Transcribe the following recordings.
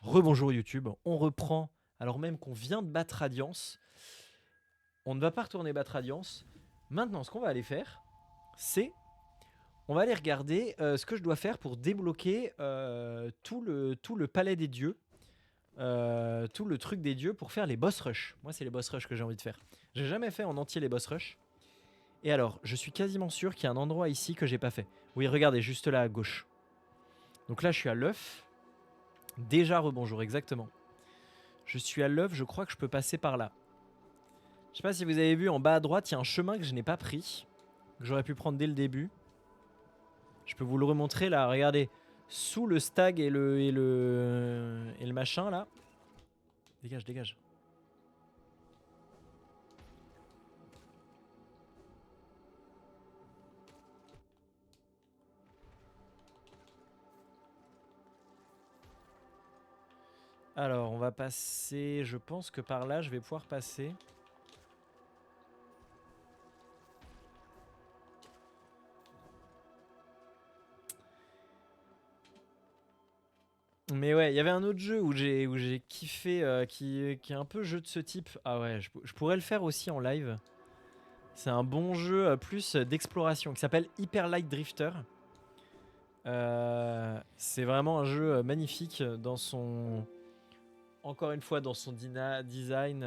Rebonjour YouTube, on reprend alors même qu'on vient de battre Radiance. On ne va pas retourner battre Radiance. Maintenant, ce qu'on va aller faire, c'est on va aller regarder ce que je dois faire pour débloquer tout le palais des dieux, tout le truc des dieux pour faire les boss rush. Moi, c'est les boss rush que j'ai envie de faire. J'ai jamais fait en entier les boss rush. Et alors, je suis quasiment sûr qu'il y a un endroit ici que j'ai pas fait. Oui, regardez, juste là à gauche. Donc là, je suis à l'œuf. Déjà rebonjour, exactement. Je suis à l'œuf, je crois que je peux passer par là. Je sais pas si vous avez vu en bas à droite, il y a un chemin que je n'ai pas pris, que j'aurais pu prendre dès le début. Je peux vous le remontrer là, regardez. Sous le stag et le machin là. Dégage, dégage. Alors, on va passer, je pense que par là, je vais pouvoir passer. Mais ouais, il y avait un autre jeu où j'ai kiffé, qui est un peu jeu de ce type. Ah ouais, je pourrais le faire aussi en live. C'est un bon jeu plus d'exploration qui s'appelle Hyper Light Drifter. C'est vraiment un jeu magnifique dans son... Encore une fois, dans son design.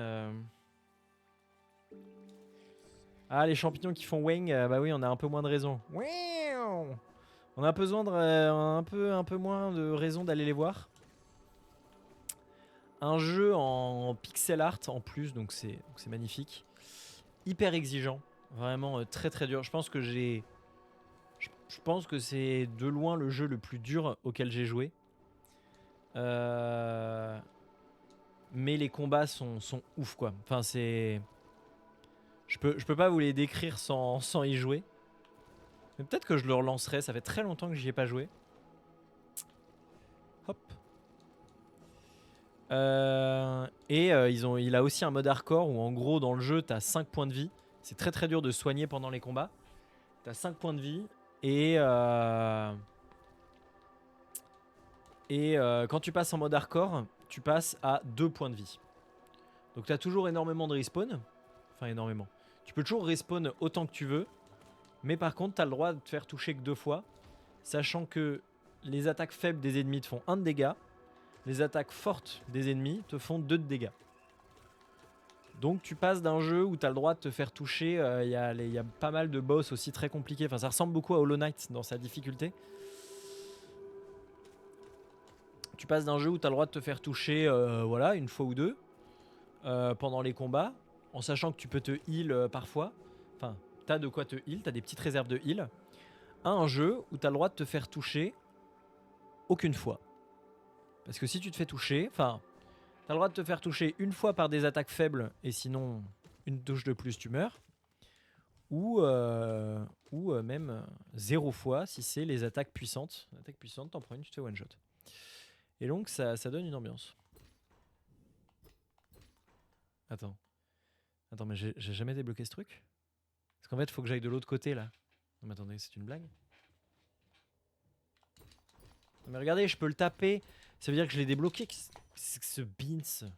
Ah, les champignons qui font wing, bah oui, on a un peu moins de raison. On a besoin de, un peu moins de raison d'aller les voir. Un jeu en pixel art en plus, donc c'est magnifique. Hyper exigeant, vraiment très très dur. Je pense que je pense que c'est de loin le jeu le plus dur auquel j'ai joué. Mais les combats sont ouf quoi. Enfin c'est... Je peux pas vous les décrire sans y jouer. Mais peut-être que je le relancerai, ça fait très longtemps que j'y ai pas joué. Hop. Il a aussi un mode hardcore où en gros dans le jeu t'as 5 points de vie. C'est très très dur de soigner pendant les combats. T'as 5 points de vie quand tu passes en mode hardcore, tu passes à 2 points de vie. Donc t'as toujours énormément de respawn. Enfin énormément. Tu peux toujours respawn autant que tu veux. Mais par contre t'as le droit de te faire toucher que 2 fois. Sachant que les attaques faibles des ennemis te font 1 de dégâts. Les attaques fortes des ennemis te font 2 de dégâts. Donc tu passes d'un jeu où tu as le droit de te faire toucher, il y a pas mal de boss aussi très compliqués. Enfin ça ressemble beaucoup à Hollow Knight dans sa difficulté. Tu passes d'un jeu où tu as le droit de te faire toucher voilà, une fois ou deux pendant les combats. En sachant que tu peux te heal parfois. Enfin, tu as de quoi te heal, tu as des petites réserves de heal. À un jeu où tu as le droit de te faire toucher aucune fois. Parce que si tu te fais toucher, enfin, t'as le droit de te faire toucher une fois par des attaques faibles et sinon une touche de plus tu meurs. Ou même 0 fois si c'est les attaques puissantes. Attaque puissante, t'en prends une, tu te fais one shot. Et donc ça donne une ambiance. Attends. Attends, mais j'ai jamais débloqué ce truc. Parce qu'en fait, il faut que j'aille de l'autre côté là. Non mais attendez, c'est une blague. Non mais regardez, je peux le taper. Ça veut dire que je l'ai débloqué. C'est que ce beans.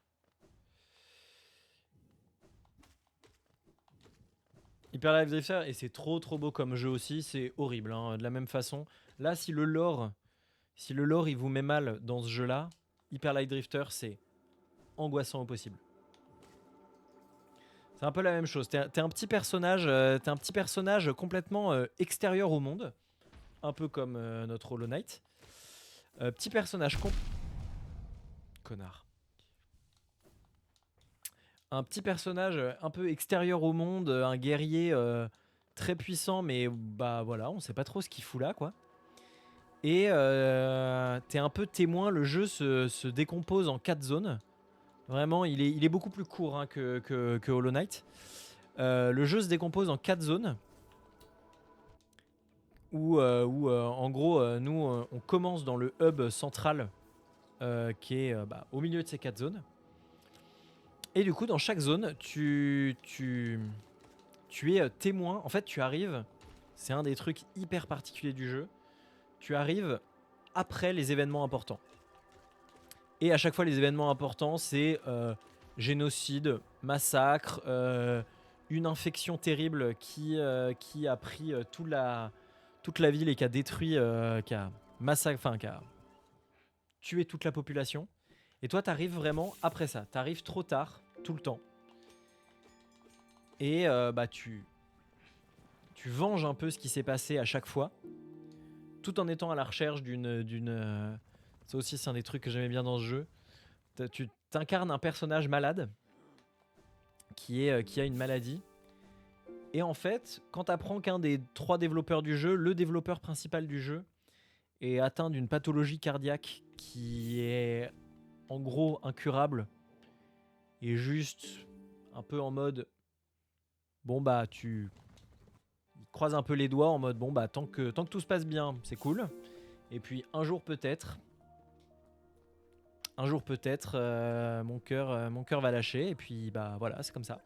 Hyper Life Drifter, et c'est trop beau comme jeu aussi, c'est horrible, hein, de la même façon. Là, si le lore il vous met mal dans ce jeu-là, Hyper Light Drifter, c'est angoissant au possible. C'est un peu la même chose. T'es un petit personnage complètement extérieur au monde, un peu comme notre Hollow Knight. Petit personnage connard. Un petit personnage un peu extérieur au monde, un guerrier très puissant, mais bah voilà, on sait pas trop ce qu'il fout là, quoi. Et t'es un peu témoin, le jeu se décompose en 4 zones. Vraiment, il est beaucoup plus court hein, que Hollow Knight. Le jeu se décompose en 4 zones. Où en gros, nous, on commence dans le hub central qui est au milieu de ces 4 zones. Et du coup, dans chaque zone, tu es témoin. En fait, tu arrives, c'est un des trucs hyper particuliers du jeu, tu arrives après les événements importants. Et à chaque fois, les événements importants, c'est génocide, massacre, une infection terrible qui a pris toute la ville et qui a détruit, qui a qui a tué toute la population. Et toi, t'arrives vraiment après ça. T'arrives trop tard, tout le temps. Et bah tu venges un peu ce qui s'est passé à chaque fois, tout en étant à la recherche d'une. Ça aussi, c'est un des trucs que j'aimais bien dans ce jeu. Tu t'incarnes un personnage malade qui a une maladie. Et en fait, quand t'apprends qu'un des 3 développeurs du jeu, le développeur principal du jeu, est atteint d'une pathologie cardiaque qui est en gros incurable et juste un peu en mode bon bah tu croises un peu les doigts en mode bon bah tant que tout se passe bien, c'est cool. Et puis un jour peut-être mon cœur va lâcher et puis bah voilà, c'est comme ça.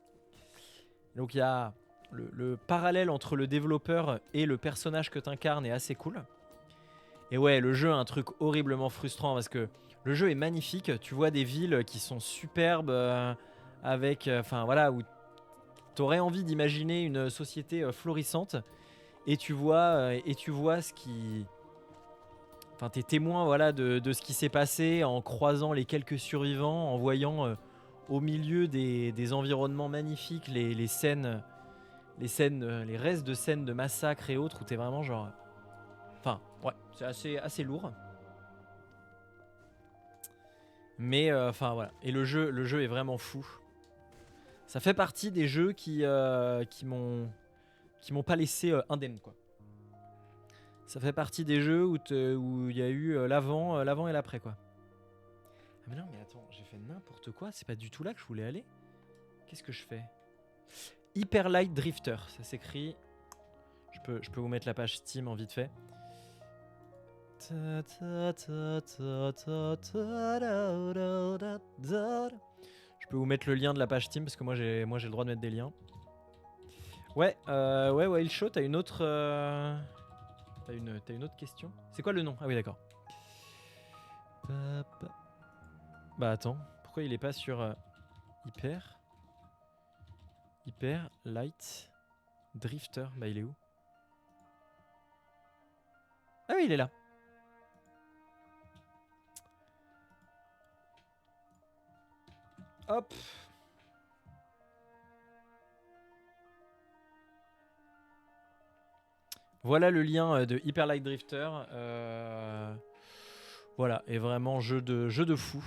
Donc il y a le parallèle entre le développeur et le personnage que t'incarnes est assez cool. Et ouais, le jeu a un truc horriblement frustrant parce que le jeu est magnifique. Tu vois des villes qui sont superbes avec, enfin voilà, où t'aurais envie d'imaginer une société florissante. Et tu vois ce qui, enfin t'es témoin voilà de ce qui s'est passé en croisant les quelques survivants, en voyant au milieu des environnements magnifiques les scènes, les restes de scènes de massacres et autres où t'es vraiment genre, enfin ouais, c'est assez lourd. Mais enfin voilà. Et le jeu est vraiment fou. Ça fait partie des jeux qui m'ont pas laissé indemne quoi. Ça fait partie des jeux où il y a eu l'avant et l'après quoi. Ah mais non mais attends, j'ai fait n'importe quoi. C'est pas du tout là que je voulais aller. Qu'est-ce que je fais? Hyper Light Drifter, ça s'écrit. Je peux vous mettre la page Steam en vite fait. Je peux vous mettre le lien de la page Steam parce que moi j'ai le droit de mettre des liens. Ouais, Wild Show, t'as une autre t'as une autre question. C'est quoi le nom? Ah oui d'accord. Bah attends, pourquoi il est pas sur Hyper Light Drifter? Bah il est où? Ah oui il est là. Hop. Voilà le lien de Hyper Light Drifter. Voilà, et vraiment jeu de fou.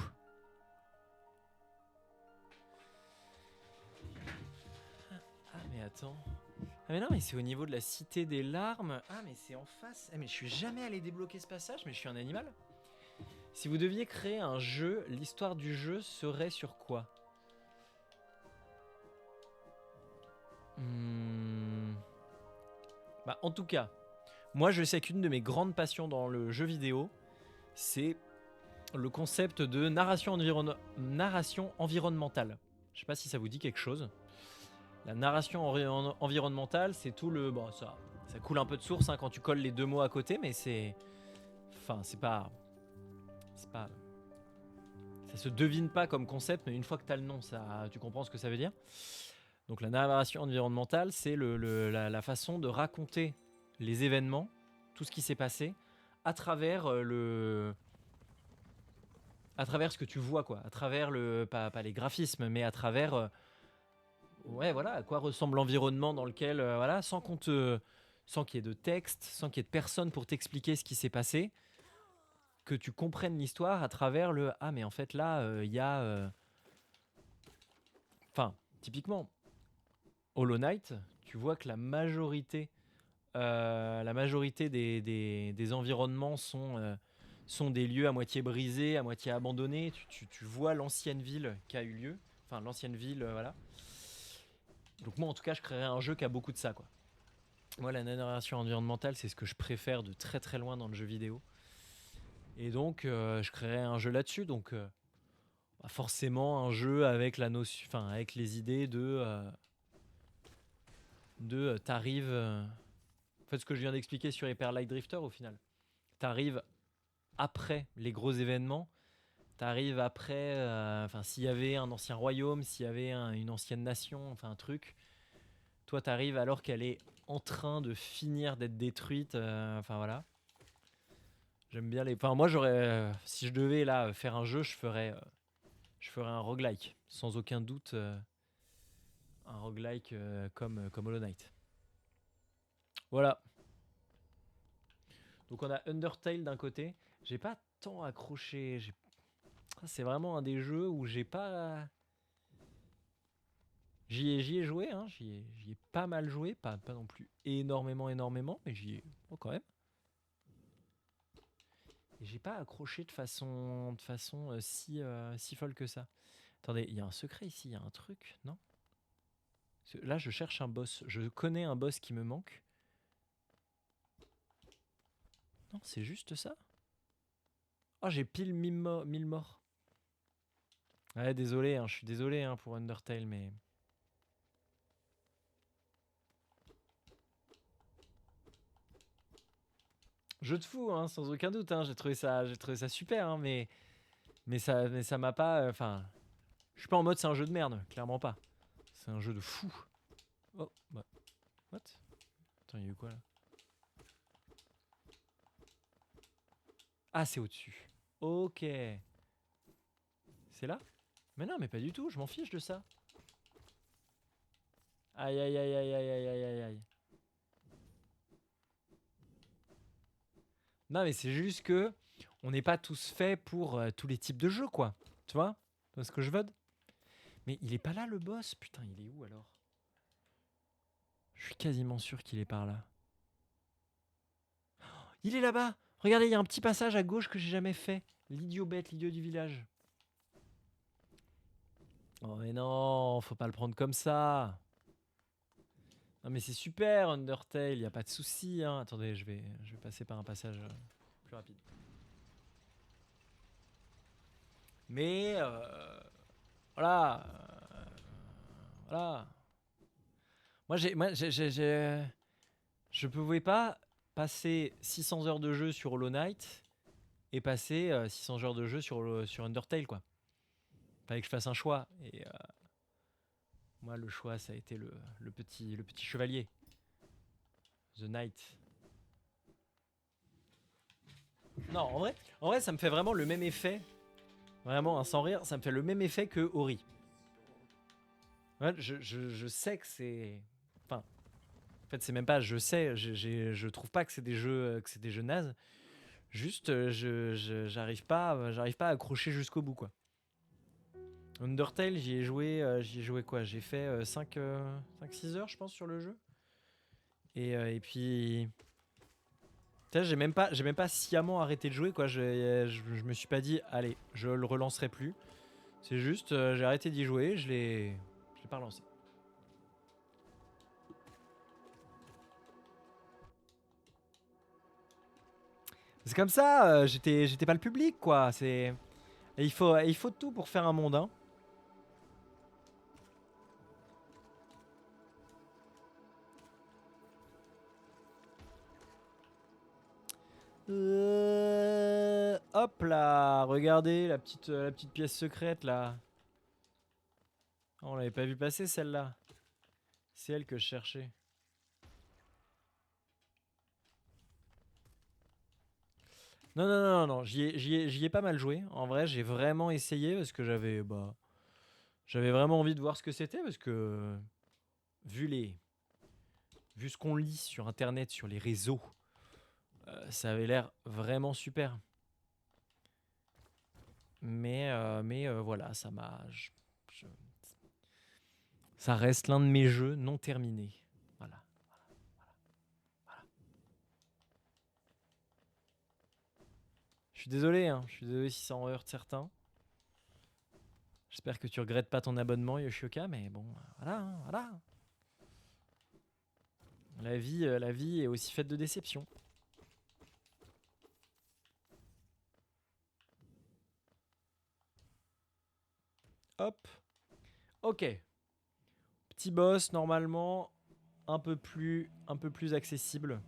Ah mais attends. Ah mais non mais c'est au niveau de la cité des larmes. Ah mais c'est en face. Ah mais je suis jamais allé débloquer ce passage, mais je suis un animal. Si vous deviez créer un jeu, l'histoire du jeu serait sur quoi? Bah en tout cas, moi je sais qu'une de mes grandes passions dans le jeu vidéo, c'est le concept de narration environnementale. Je sais pas si ça vous dit quelque chose. La narration environnementale, c'est tout le... Bon, ça coule un peu de source hein, quand tu colles les 2 mots à côté, mais c'est... Enfin, c'est pas... Ça se devine pas comme concept, mais une fois que tu as le nom, tu comprends ce que ça veut dire. Donc la narration environnementale, c'est la façon de raconter les événements, tout ce qui s'est passé, à travers à travers ce que tu vois, quoi. À travers pas les graphismes, mais à travers... ouais, voilà, à quoi ressemble l'environnement dans lequel... voilà, sans qu'il y ait de texte, sans qu'il y ait de personne pour t'expliquer ce qui s'est passé, que tu comprennes l'histoire à travers le... Ah, mais en fait, là, il y a... Enfin, typiquement, Hollow Knight, tu vois que la majorité des environnements sont des lieux à moitié brisés, à moitié abandonnés. Tu vois l'ancienne ville qui a eu lieu. Enfin, l'ancienne ville, voilà. Donc moi, en tout cas, je créerais un jeu qui a beaucoup de ça, quoi. Moi, la narration environnementale, c'est ce que je préfère de très très loin dans le jeu vidéo. Et donc, je créerais un jeu là-dessus. Donc, bah forcément, un jeu avec la notion, enfin, avec les idées de t'arrives. En fait, ce que je viens d'expliquer sur Hyper Light Drifter, au final, t'arrives après les gros événements, T'arrives après, enfin s'il y avait un ancien royaume, s'il y avait une ancienne nation, enfin un truc, toi t'arrives alors qu'elle est en train de finir d'être détruite, enfin voilà. J'aime bien les... Enfin moi j'aurais, si je devais là faire un jeu, je ferais un roguelike, sans aucun doute, un roguelike comme Hollow Knight. Voilà. Donc on a Undertale d'un côté, j'ai pas tant accroché, c'est vraiment un des jeux où j'ai pas... J'y ai joué, hein, j'y ai pas mal joué, pas non plus énormément, mais j'y ai quand même. Et j'ai pas accroché de façon si folle que ça. Attendez, il y a un secret ici, il y a un truc, non? Là, je cherche un boss. Je connais un boss qui me manque. Non, c'est juste ça? Oh, j'ai pile 1000 morts. Ouais, désolé, hein, je suis désolé hein, pour Undertale, mais... Jeu de fou, hein, sans aucun doute. Hein, j'ai trouvé ça super, hein, mais ça m'a pas... Enfin, je suis pas en mode c'est un jeu de merde, clairement pas. C'est un jeu de fou. Oh, bah, what? Attends, il y a eu quoi là? Ah, c'est au-dessus. Ok. C'est là? Mais non, mais pas du tout, je m'en fiche de ça. Aïe, aïe, aïe, aïe, aïe, aïe, aïe, aïe, aïe. Non, mais c'est juste que on n'est pas tous faits pour tous les types de jeux, quoi. Tu vois? Tu vois ce que je veux? Mais il est pas là le boss, putain, il est où alors? Je suis quasiment sûr qu'il est par là. Il est là-bas! Regardez, il y a un petit passage à gauche que j'ai jamais fait. L'idiot bête, l'idiot du village. Oh mais non, faut pas le prendre comme ça. Non mais c'est super Undertale, y a pas de souci. Hein. Attendez, je vais passer par un passage plus rapide. Mais voilà, voilà. Je pouvais pas passer 600 heures de jeu sur Hollow Knight et passer 600 heures de jeu sur Undertale quoi. Fallait que je fasse un choix et moi le choix ça a été le petit chevalier, The Knight. Non, en vrai, ça me fait vraiment le même effet. Vraiment, sans rire, ça me fait le même effet que Ori. Ouais, je sais que c'est. Enfin, en fait, c'est même pas. Je sais, je trouve pas que c'est des jeux nazes. Juste, j'arrive pas à accrocher jusqu'au bout, quoi. Undertale, j'y ai joué quoi? J'ai fait 5-6 heures, je pense, sur le jeu. Et puis, j'ai même pas sciemment arrêté de jouer, quoi. Je me suis pas dit, allez, je le relancerai plus. C'est juste, j'ai arrêté d'y jouer, je l'ai pas relancé. C'est comme ça, j'étais pas le public, quoi. Et il faut tout pour faire un monde, hein. Hop là, regardez la petite pièce secrète là. Oh, on l'avait pas vu passer celle-là. C'est elle que je cherchais. Non, non, non, non, j'y ai pas mal joué. En vrai, j'ai vraiment essayé parce que j'avais vraiment envie de voir ce que c'était parce que vu vu ce qu'on lit sur internet, sur les réseaux, ça avait l'air vraiment super. Mais voilà, je- ça reste l'un de mes jeux non terminés. Voilà. Je suis désolé, hein. Je suis désolé si ça en heurte certains. J'espère que tu regrettes pas ton abonnement, Yoshioka, mais bon, voilà, hein, voilà. La vie est aussi faite de déceptions. Hop. Ok. Petit boss, normalement, un peu plus accessible.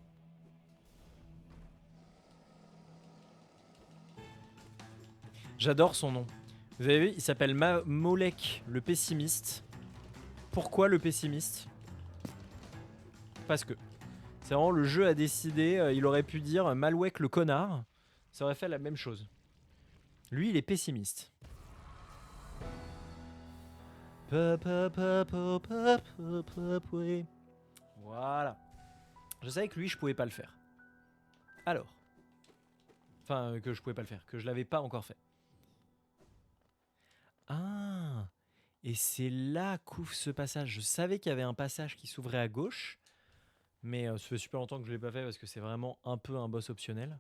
J'adore son nom. Vous avez vu, il s'appelle Molek le pessimiste. Pourquoi le pessimiste? Parce que c'est vraiment le jeu a décidé, il aurait pu dire Malwek le connard, ça aurait fait la même chose. Lui, il est pessimiste. Voilà. Je savais que lui, je pouvais pas le faire. Alors. Enfin, que je pouvais pas le faire, que je l'avais pas encore fait. Ah, et c'est là qu'ouvre ce passage. Je savais qu'il y avait un passage qui s'ouvrait à gauche, mais ça fait super longtemps que je l'ai pas fait parce que c'est vraiment un peu un boss optionnel.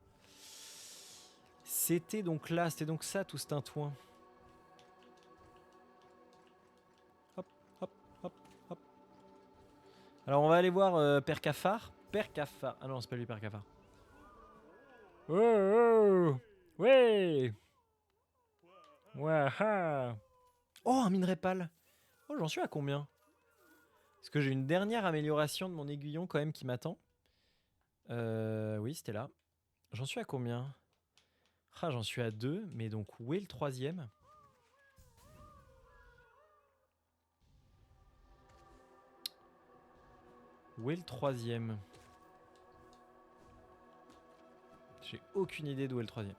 C'était donc là, c'était donc ça tout ce tintouin. Hop, hop, hop, hop. Alors on va aller voir Père Cafard. Père Cafard. Ah non, c'est pas lui Père Cafard. Oh, oh, ouais. Waha. Oh, un minerai pâle. Oh, j'en suis à combien? Parce que j'ai une dernière amélioration de mon aiguillon quand même qui m'attend. Oui, c'était là. J'en suis à combien? Ah, j'en suis à 2, mais donc où est le troisième? Où est le troisième? J'ai aucune idée d'où est le troisième.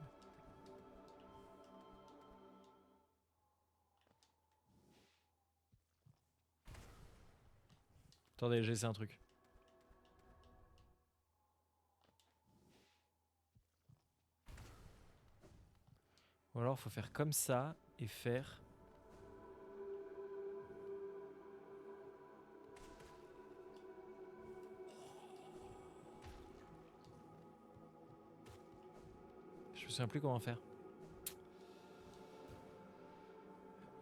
Attendez, j'ai essayé un truc. Ou alors faut faire comme ça et faire... Je me souviens plus comment faire.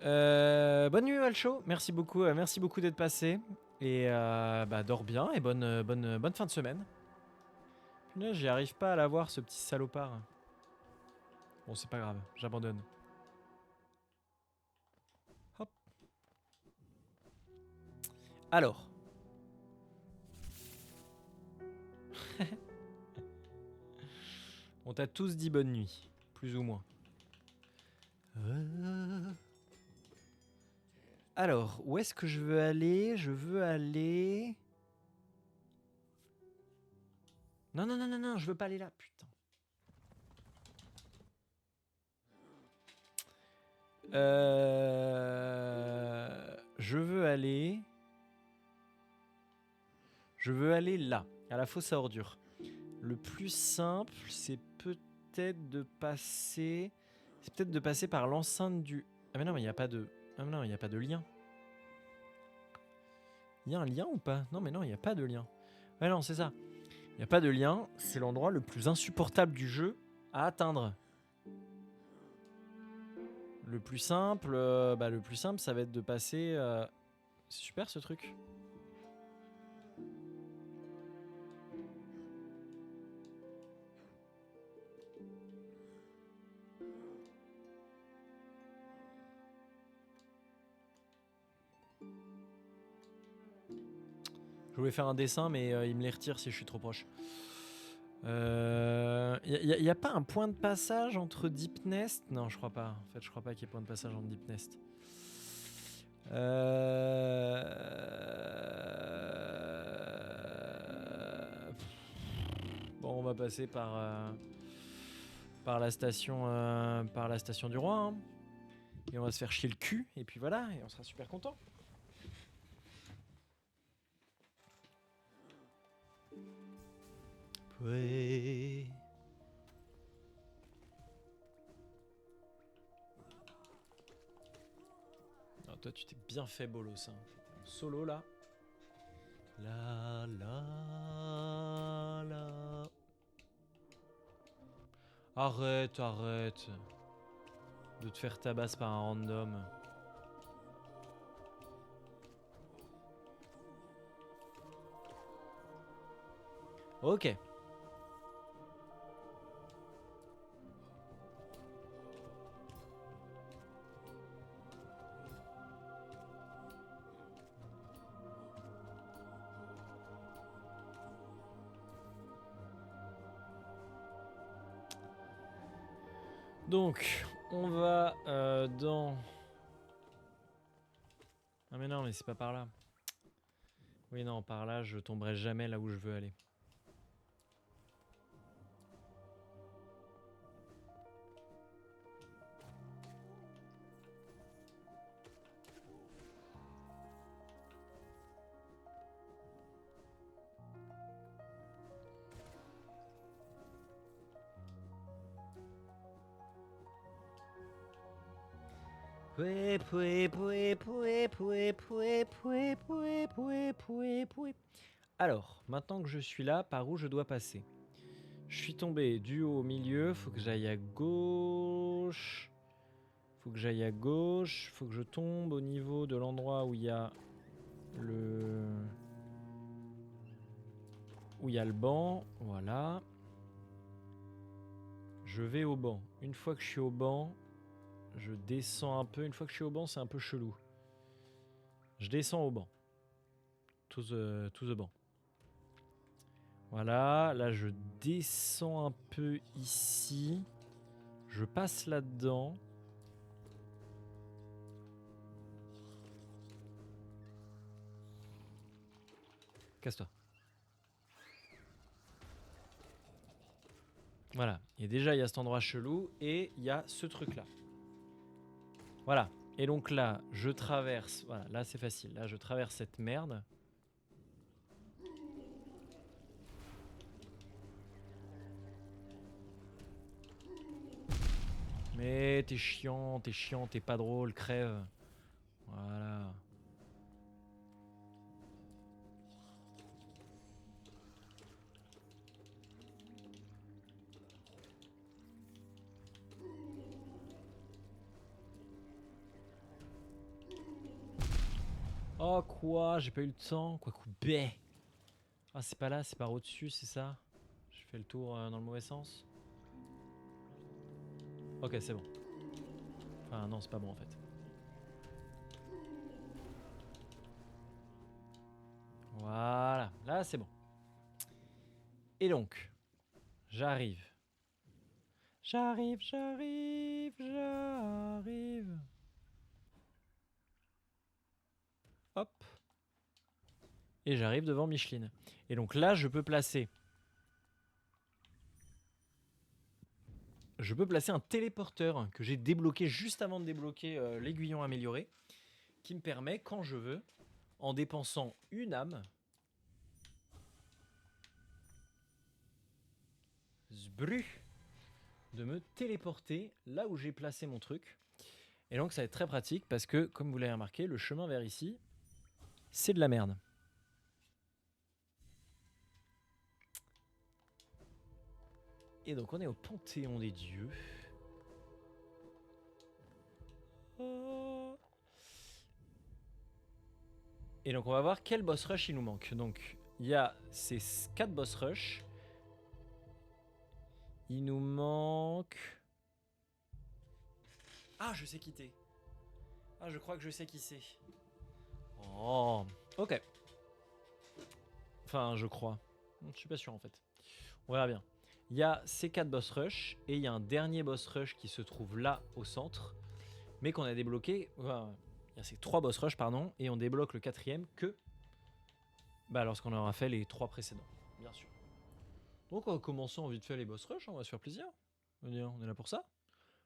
Bonne nuit Walcho, merci beaucoup d'être passé. Et bah, dors bien et bonne fin de semaine. Punaise, j'y arrive pas à l'avoir ce petit salopard. Bon, c'est pas grave, j'abandonne. Hop. Alors. On t'a tous dit bonne nuit, plus ou moins. Alors, où est-ce que je veux aller? Je veux aller... Non, non, non, non, non, je veux pas aller là, putain. Je veux aller... Je veux aller là, à la fosse à ordures. Le plus simple, c'est peut-être de passer... C'est peut-être de passer par l'enceinte du... Ah mais non, mais il n'y a pas de... Ah mais non, il n'y a pas de lien. Il y a un lien ou pas? Non mais non, il n'y a pas de lien. Ouais non, c'est ça. Il n'y a pas de lien, c'est l'endroit le plus insupportable du jeu à atteindre. Le plus simple, ça va être de passer... C'est super ce truc. Je voulais faire un dessin, mais il me les retire si je suis trop proche. Y a pas un point de passage entre Deep Nest? Non, je crois pas. En fait, je crois pas qu'il y ait point de passage entre Deep Nest. Bon, on va passer par la station du roi. Hein. Et on va se faire chier le cul. Et puis voilà, et on sera super content. Ouais. Non, toi, tu t'es bien fait bolos. Hein. En solo là. La la la. Arrête, arrête. De te faire tabasse par un random. Ok. Donc, On va dans... Ah mais non, mais c'est pas par là. Oui, non, par là, je tomberai jamais là où je veux aller. Alors, maintenant que je suis là, par où je dois passer? Je suis tombé du haut au milieu, faut que j'aille à gauche. Faut que j'aille à gauche, faut que je tombe au niveau de l'endroit où il y a le... où il y a le banc, voilà. Je vais au banc. Une fois que je suis au banc, je descends un peu. Une fois que je suis au banc, c'est un peu chelou. Je descends au banc. To the banc. Voilà, là je descends un peu ici. Je passe là-dedans. Casse-toi. Voilà. Et déjà, il y a cet endroit chelou et il y a ce truc-là. Voilà. Et donc là, je traverse... Voilà, là c'est facile. Là, je traverse cette merde. Mais t'es chiant, t'es pas drôle, crève. Voilà. Oh quoi? J'ai pas eu le temps. Quoi coupé? Ah c'est pas là, c'est par au-dessus, c'est ça? Je fais le tour dans le mauvais sens. Ok, c'est bon. Enfin non, c'est pas bon en fait. Voilà, là c'est bon. Et donc, j'arrive. J'arrive. Hop. Et j'arrive devant Micheline. Et donc là, je peux placer... Je peux placer un téléporteur que j'ai débloqué juste avant de débloquer l'aiguillon amélioré, qui me permet, quand je veux, en dépensant une âme, zbru, de me téléporter là où j'ai placé mon truc. Et donc ça va être très pratique parce que, comme vous l'avez remarqué, le chemin vers ici, c'est de la merde. Et donc on est au Panthéon des dieux. Et donc on va voir quel boss rush il nous manque. Donc il y a ces 4 boss rush. Il nous manque... Ah, je sais qui t'es. Ah, je crois que je sais qui c'est. Oh, ok. Enfin, je crois. Je suis pas sûr en fait. On verra bien. Il y a ces 4 boss rush et il y a un dernier boss rush qui se trouve là au centre, mais qu'on a débloqué. Enfin, il y a ces 3 boss rush, pardon, et on débloque le 4e que lorsqu'on aura fait les 3 précédents, bien sûr. Donc on va commencer vite fait les boss rush, on va se faire plaisir. On est là pour ça.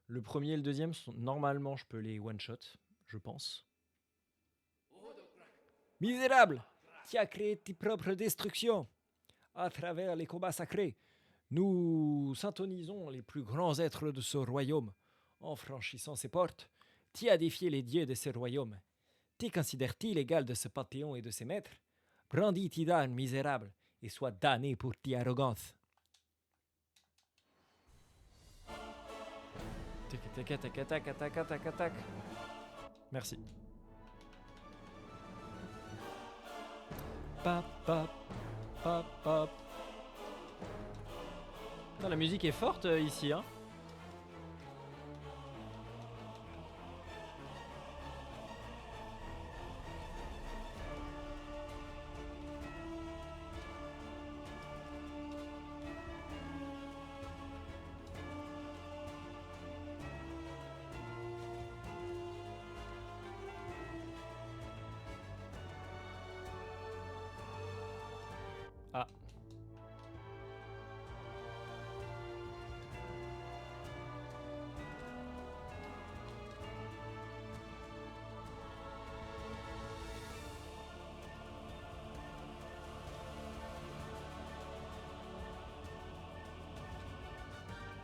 Le premier et le deuxième, normalement, je peux les one-shot, je pense. Misérable, tu as créé tes propres destructions à travers les combats sacrés. Nous syntonisons les plus grands êtres de ce royaume. En franchissant ces portes, tu as défié les dieux de ce royaume. T'y considères-tu l'égal de ce panthéon et de ses maîtres? Brandis tes d'âne, misérable, et sois damné pour tes arrogances. Merci. Pap, pap, pap, pap. Putain, la musique est forte ici, hein.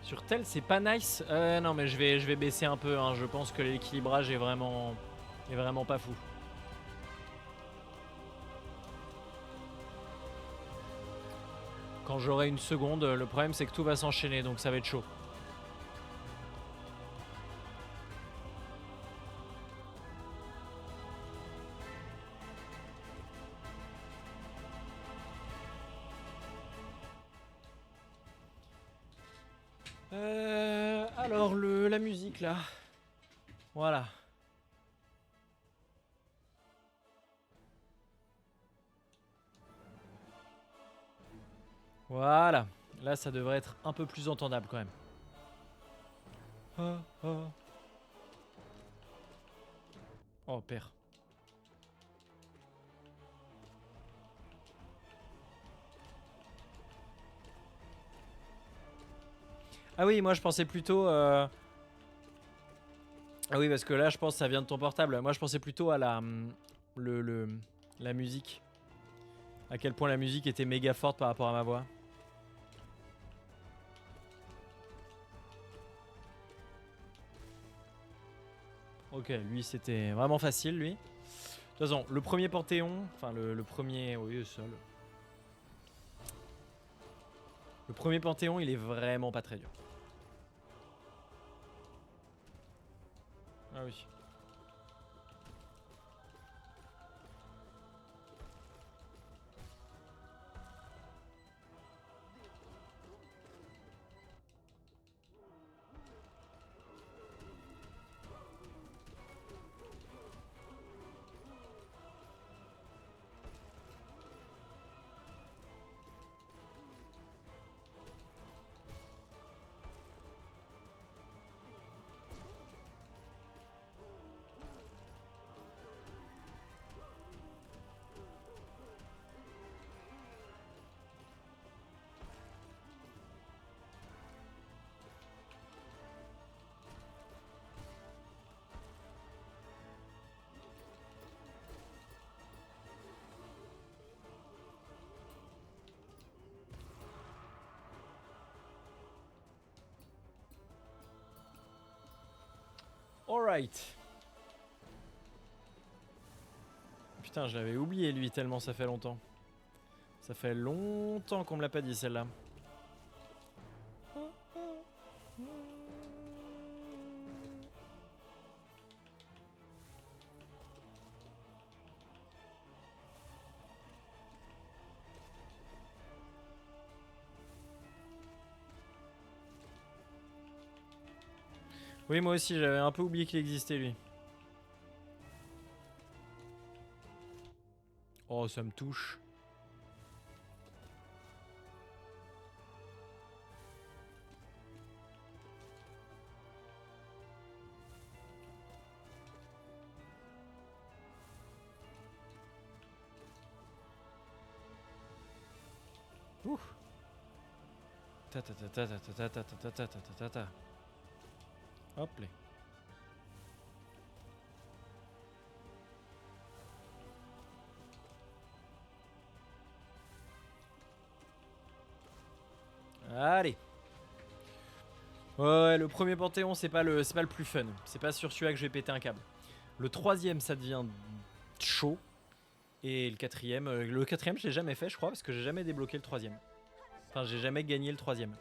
Sur tel, c'est pas nice. Non, mais je vais baisser un peu. Hein. Je pense que l'équilibrage est vraiment pas fou. Quand j'aurai une seconde, le problème c'est que tout va s'enchaîner, donc ça va être chaud. Alors, la musique là. Voilà. Voilà. Là, ça devrait être un peu plus entendable quand même. Oh, père. Ah oui, moi je pensais plutôt... Ah oui, parce que là, je pense que ça vient de ton portable. Moi, je pensais plutôt à la musique. À quel point la musique était méga forte par rapport à ma voix. Ok, lui, c'était vraiment facile, lui. De toute façon, le premier Panthéon... Enfin, le premier... Oui, le seul. Le premier Panthéon, il est vraiment pas très dur. Ah oui. Alright. Putain, je l'avais oublié lui tellement ça fait longtemps. Ça fait longtemps qu'on me l'a pas dit celle-là. Oui, moi aussi, j'avais un peu oublié qu'il existait lui. Oh, ça me touche. Ouh. Ta ta ta ta ta ta ta ta ta ta ta ta. Hop là. Allez. Ouais, le premier Panthéon, c'est pas le plus fun. C'est pas sur celui-là que je vais péter un câble. Le troisième, ça devient chaud. Et le quatrième, je l'ai jamais fait, je crois, parce que j'ai jamais débloqué le troisième. Enfin, j'ai jamais gagné le troisième.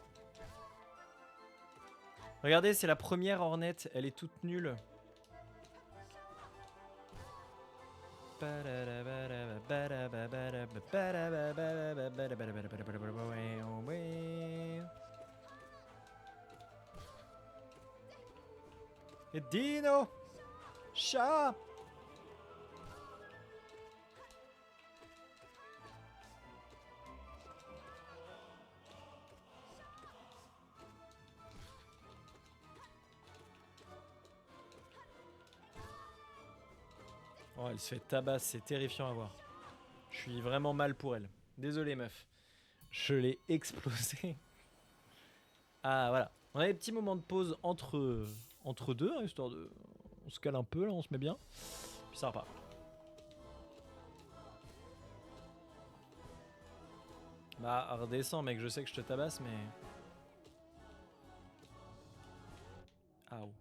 Regardez, c'est la première Hornet, elle est toute nulle. Et Dino! Chat! Oh, elle se fait tabasse, c'est terrifiant à voir. Je suis vraiment mal pour elle. Désolé, meuf. Je l'ai explosé. Ah, voilà. On a des petits moments de pause entre deux, hein, histoire de... On se cale un peu, là, on se met bien. Puis ça repart. Bah, redescends, mec, je sais que je te tabasse, mais... Au.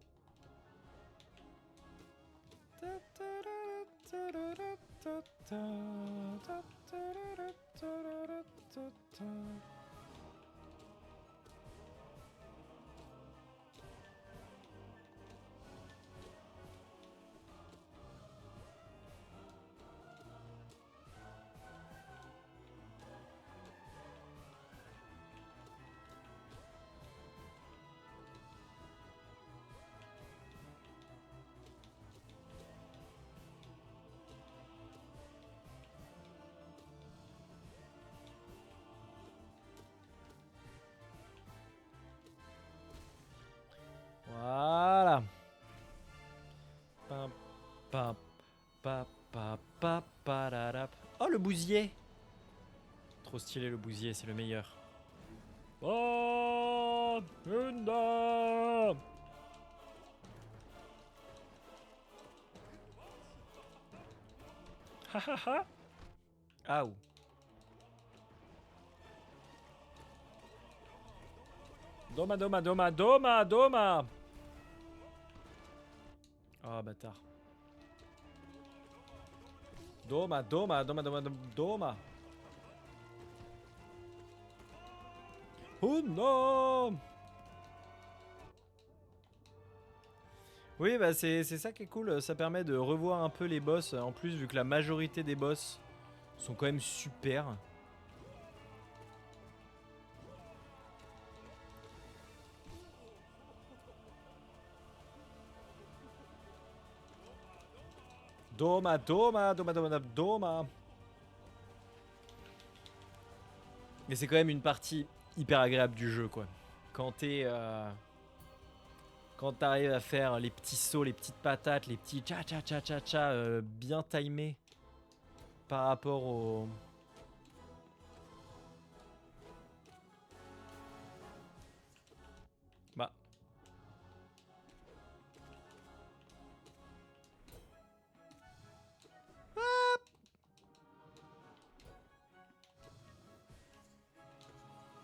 Voilà. Pam, pam, pa, pa, pa, pararap. Oh, le bousier. Trop stylé, le bousier, c'est le meilleur. Oh, une dame. Ha ha ha. Aou. Doma, doma, doma, doma, doma. Oh, bâtard. Doma, doma, doma, doma, doma. Oh non. Oui, bah c'est ça qui est cool. Ça permet de revoir un peu les boss. En plus, vu que la majorité des boss sont quand même super. Doma, doma, doma, doma, doma. Mais c'est quand même une partie hyper agréable du jeu, quoi. Quand t'es... quand t'arrives à faire les petits sauts, les petites patates, les petits tcha-tcha-tcha-tcha-tcha bien timés par rapport au... Bah...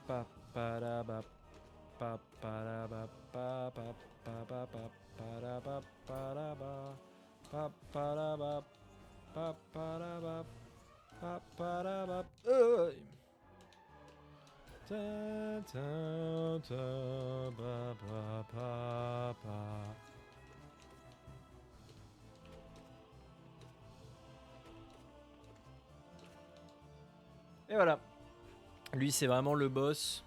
Pa, pa, da, ba, pa, pa, da, ba, pa, pa, pa, pa, pa, pa, da, ba, pa, da, ba, pa, pa, da, ba, pa, pa, da, ba, pa, pa, da, ba, ta, ta, ta, ba, ba, pa, pa. Et voilà. Lui, c'est vraiment le boss.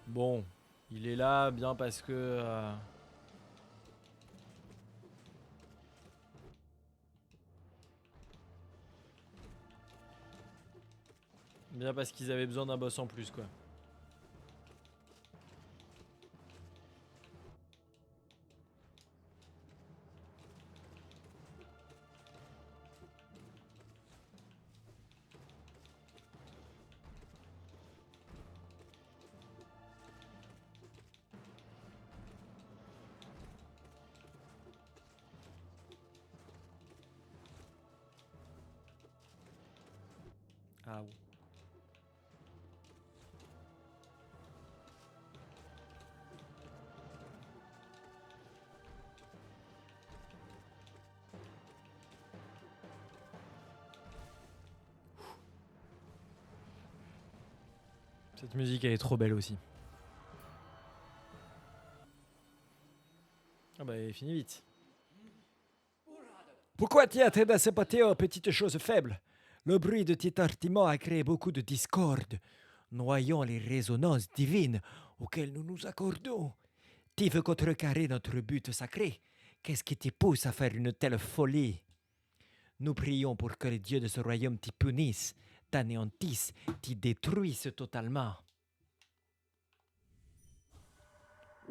Bon, il est là bien parce que... bien parce qu'ils avaient besoin d'un boss en plus, quoi. Ah oui. Cette musique, elle est trop belle aussi. Ah bah, elle finit vite. Pourquoi tu es en train de saboter aux petites choses faibles? Le bruit de tes artiments a créé beaucoup de discorde, noyant les résonances divines auxquelles nous nous accordons. Tu veux contrecarrer notre but sacré? Qu'est-ce qui te pousse à faire une telle folie? Nous prions pour que les dieux de ce royaume t'y punissent, t'anéantissent, t'y détruisent totalement.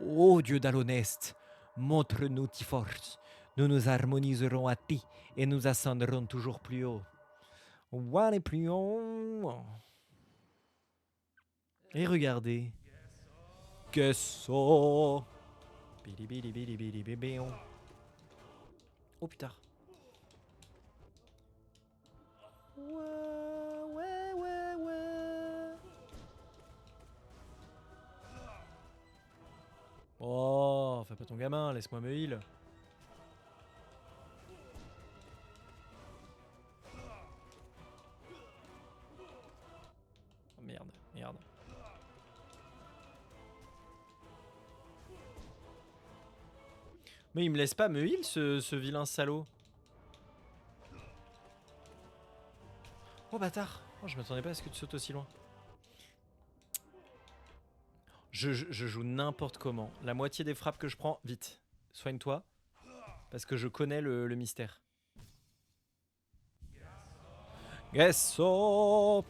Ô Dieu d'Alonest, montre-nous tes forces. Nous nous harmoniserons à ti et nous ascendrons toujours plus haut. Allez plus haut. Et regardez. Qu'est-ce? Bili, bili, bili, bili, bili. Oh putain. Ouais, ouais, ouais, ouais. Oh, fais pas ton gamin, laisse-moi me heal. Oh, merde, merde. Mais il me laisse pas me heal ce vilain salaud. Oh bâtard. Oh, je m'attendais pas à ce que tu sautes aussi loin. Je joue n'importe comment. La moitié des frappes que je prends, vite, soigne-toi. Parce que je connais le mystère. Gesso.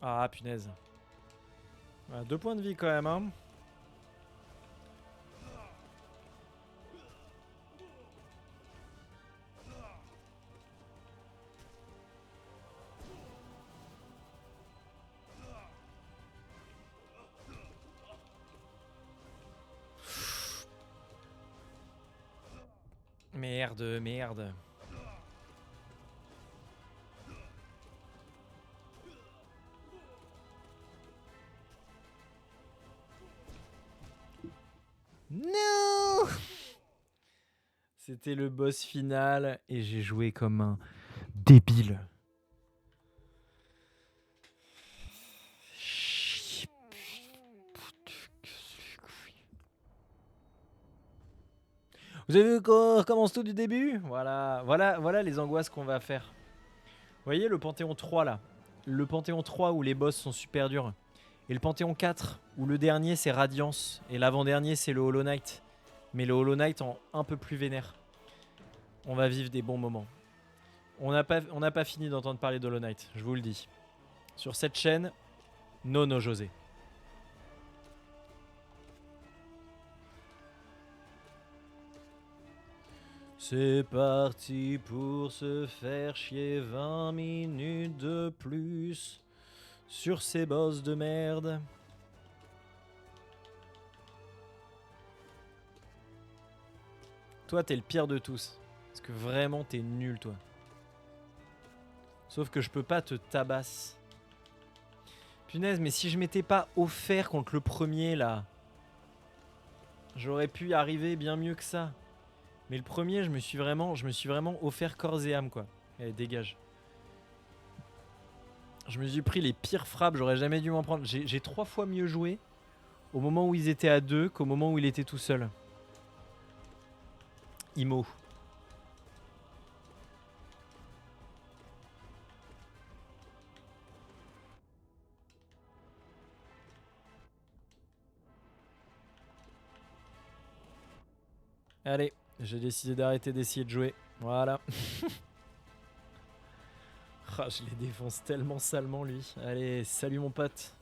Ah punaise. Ah, 2 points de vie quand même, hein. Merde, merde. Non. C'était le boss final et j'ai joué comme un débile. Vous avez vu qu'on recommence tout du début? Voilà les angoisses qu'on va faire. Vous voyez le Panthéon 3 là? Le Panthéon 3 où les boss sont super durs. Et le Panthéon 4 où le dernier c'est Radiance et l'avant-dernier c'est le Hollow Knight. Mais le Hollow Knight en un peu plus vénère. On va vivre des bons moments. On n'a pas fini d'entendre parler d'Hollow Knight, je vous le dis. Sur cette chaîne, Nono José. C'est parti pour se faire chier 20 minutes de plus sur ces boss de merde. Toi, t'es le pire de tous. Parce que vraiment, t'es nul, toi. Sauf que je peux pas te tabasser. Punaise, mais si je m'étais pas offert contre le premier, là, j'aurais pu y arriver bien mieux que ça. Mais le premier, je me suis vraiment offert corps et âme, quoi. Allez, dégage. Je me suis pris les pires frappes, j'aurais jamais dû m'en prendre. J'ai 3 fois mieux joué au moment où ils étaient à 2 qu'au moment où il était tout seul. Imo. Allez, j'ai décidé d'arrêter d'essayer de jouer. Voilà. Ah, je les défonce tellement salement, lui. Allez, salut mon pote.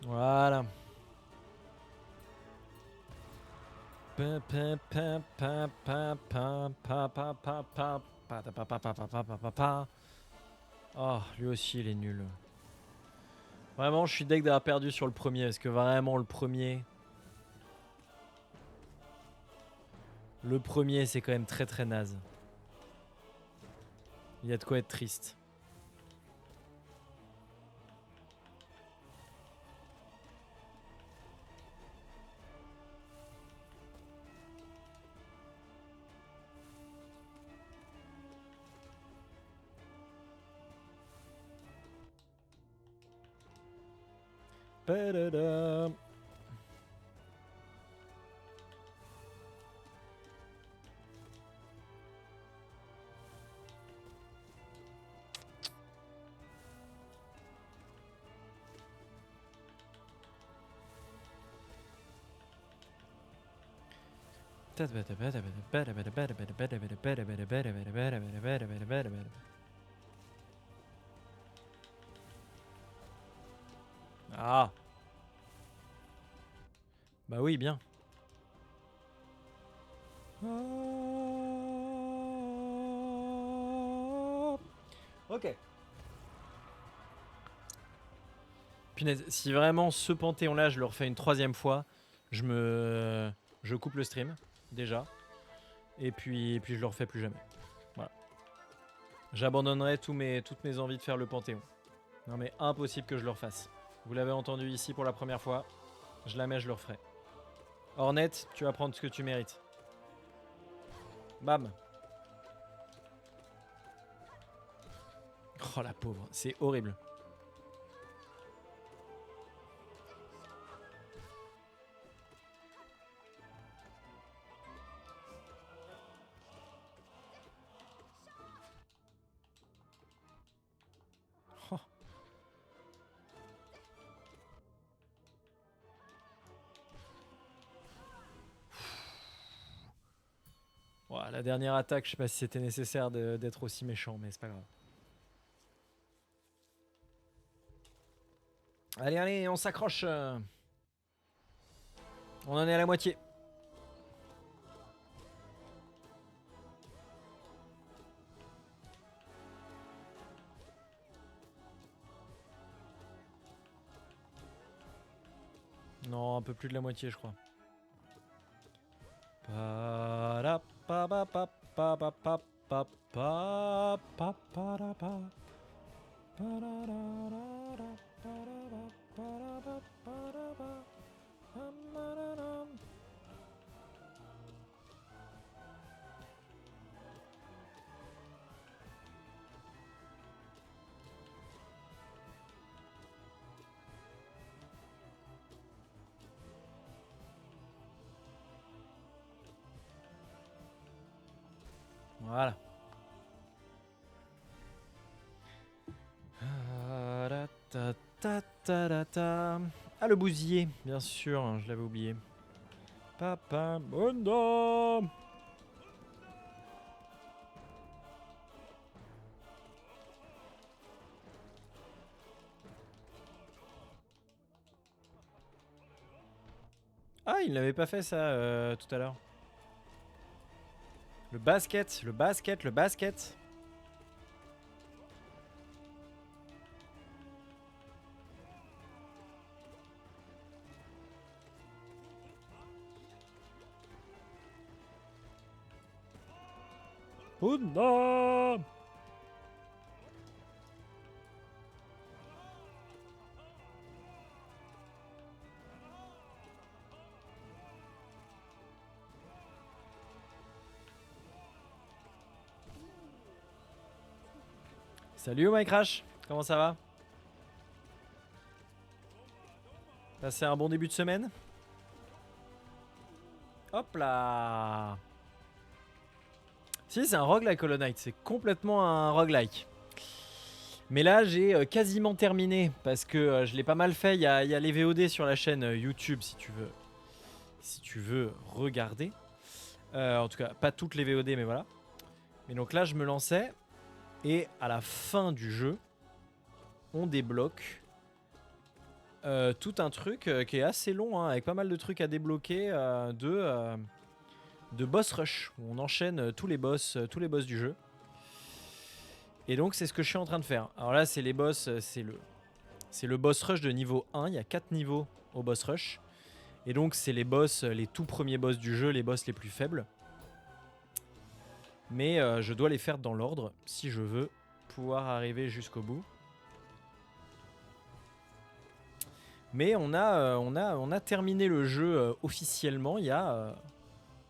Voilà. Oh, lui aussi, il est nul. Vraiment, je suis deg d'avoir perdu sur le premier. Parce que vraiment, le premier... Le premier, c'est quand même très très naze. Il y a de quoi être triste. Padada. Ah. Bah oui, bien. Ok. Punaise, si vraiment ce panthéon-là, je le refais une troisième fois, je coupe le stream, déjà. Et puis je le refais plus jamais. Voilà. J'abandonnerai toutes mes envies de faire le panthéon. Non mais impossible que je le refasse. Vous l'avez entendu ici pour la première fois. Je la mets, je le referai. Hornet, tu vas prendre ce que tu mérites. Bam. Oh la pauvre, c'est horrible. Oh. Ouah, la dernière attaque, je sais pas si c'était nécessaire d'être aussi méchant, mais c'est pas grave. Allez, allez, on s'accroche. On en est à la moitié. Non, un peu plus de la moitié, je crois. Voilà. Ah, le bousier, bien sûr, je l'avais oublié. Papa Bunda. Ah, il n'avait pas fait ça tout à l'heure. Le basket, le basket, le basket. Bunda. Salut My Crash, comment ça va? Passé un bon début de semaine? Hop là. Si, c'est un roguelike Hollow Knight, c'est complètement un roguelike. Mais là, j'ai quasiment terminé parce que je l'ai pas mal fait. Il y a les VOD sur la chaîne YouTube si tu veux regarder. En tout cas, pas toutes les VOD, mais voilà. Mais donc là, je me lançais et à la fin du jeu, on débloque tout un truc qui est assez long, hein, avec pas mal de trucs à débloquer de boss rush où on enchaîne tous les boss du jeu. Et donc c'est ce que je suis en train de faire. Alors là c'est les boss, c'est le boss rush de niveau 1. Il y a 4 niveaux au boss rush. Et donc c'est les boss, les tout premiers boss du jeu, les boss les plus faibles. Mais je dois les faire dans l'ordre si je veux pouvoir arriver jusqu'au bout. Mais on a terminé le jeu officiellement.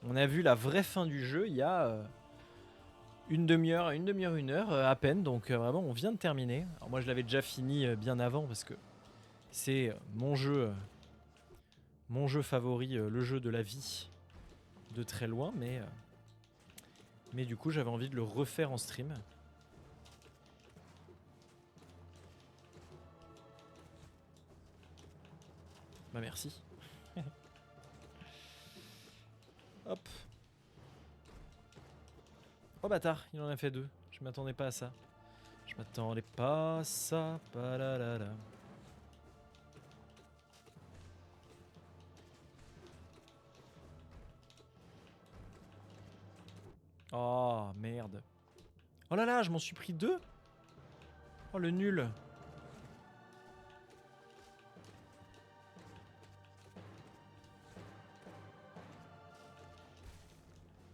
On a vu la vraie fin du jeu il y a une demi-heure, une heure à peine. Donc vraiment, on vient de terminer. Alors moi, je l'avais déjà fini bien avant parce que c'est mon jeu favori, le jeu de la vie de très loin. Mais du coup, j'avais envie de le refaire en stream. Bah merci. Hop. Oh bâtard, il en a fait 2. Je m'attendais pas à ça. Je m'attendais pas à ça. Palalala. Oh merde. Oh là là, je m'en suis pris 2. Oh le nul.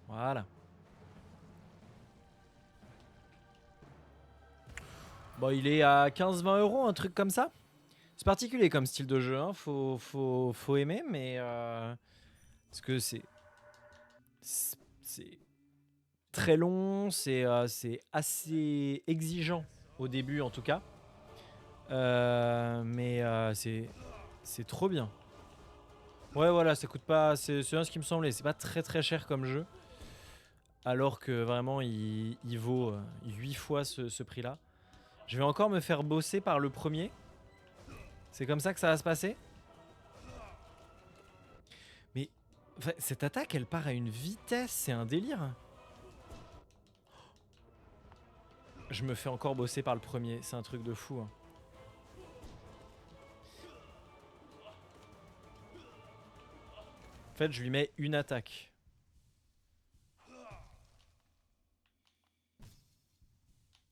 Voilà. Bon, il est à 15-20 euros, un truc comme ça. C'est particulier comme style de jeu, hein. Faut aimer, mais parce que c'est très long, c'est assez exigeant au début en tout cas. Mais c'est trop bien. Ouais, voilà, ça coûte pas. C'est bien ce qui me semblait. C'est pas très très cher comme jeu. Alors que vraiment, il vaut 8 fois ce prix-là. Je vais encore me faire bosser par le premier. C'est comme ça que ça va se passer. Mais enfin, cette attaque, elle part à une vitesse. C'est un délire. Je me fais encore bosser par le premier. C'est un truc de fou. Hein. En fait, je lui mets une attaque.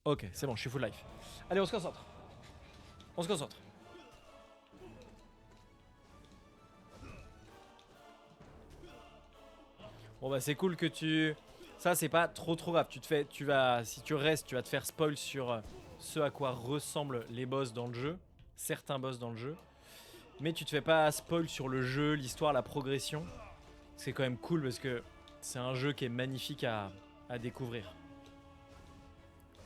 Ok, c'est bon, je suis full life. Allez, on se concentre. On se concentre. Bon bah c'est cool que tu... Ça c'est pas trop grave. Si tu restes, tu vas te faire spoil sur ce à quoi ressemblent les boss dans le jeu. Certains boss dans le jeu. Mais tu te fais pas spoil sur le jeu, l'histoire, la progression. C'est quand même cool parce que c'est un jeu qui est magnifique à découvrir.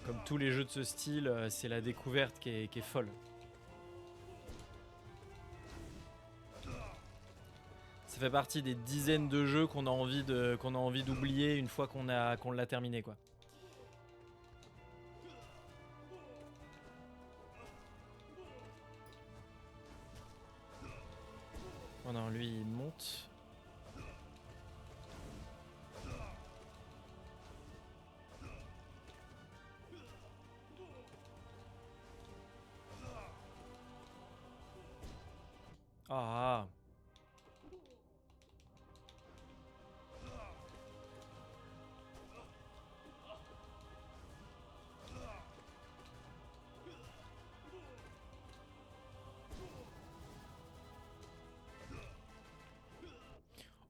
Comme tous les jeux de ce style, c'est la découverte qui est folle. Ça fait partie des dizaines de jeux qu'on a envie d'oublier une fois qu'on l'a terminé quoi. Oh non, lui il monte. Ah.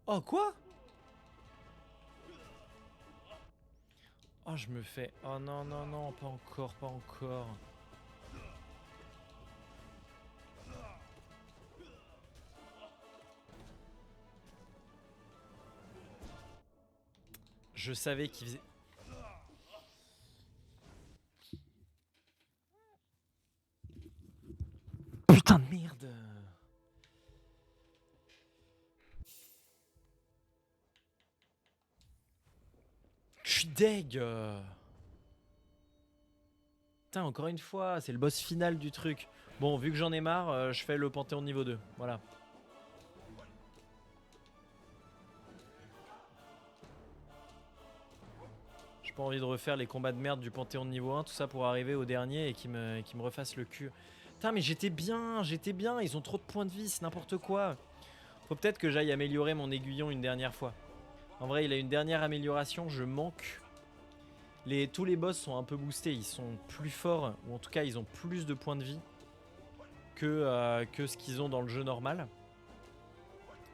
Oh quoi? Oh je me fais... Oh non non non, pas encore, pas encore. Je savais qu'il faisait... Putain de merde. Je suis deg. Putain, encore une fois, c'est le boss final du truc. Bon, vu que j'en ai marre, je fais le Panthéon niveau 2. Voilà. J'ai pas envie de refaire les combats de merde du Panthéon de niveau 1, tout ça pour arriver au dernier et qui me refasse le cul. Putain, mais j'étais bien. Ils ont trop de points de vie, c'est n'importe quoi. Faut peut-être que j'aille améliorer mon aiguillon une dernière fois. En vrai, il a une dernière amélioration, je manque Tous les boss sont un peu boostés, ils sont plus forts, ou en tout cas ils ont plus de points de vie que ce qu'ils ont dans le jeu normal.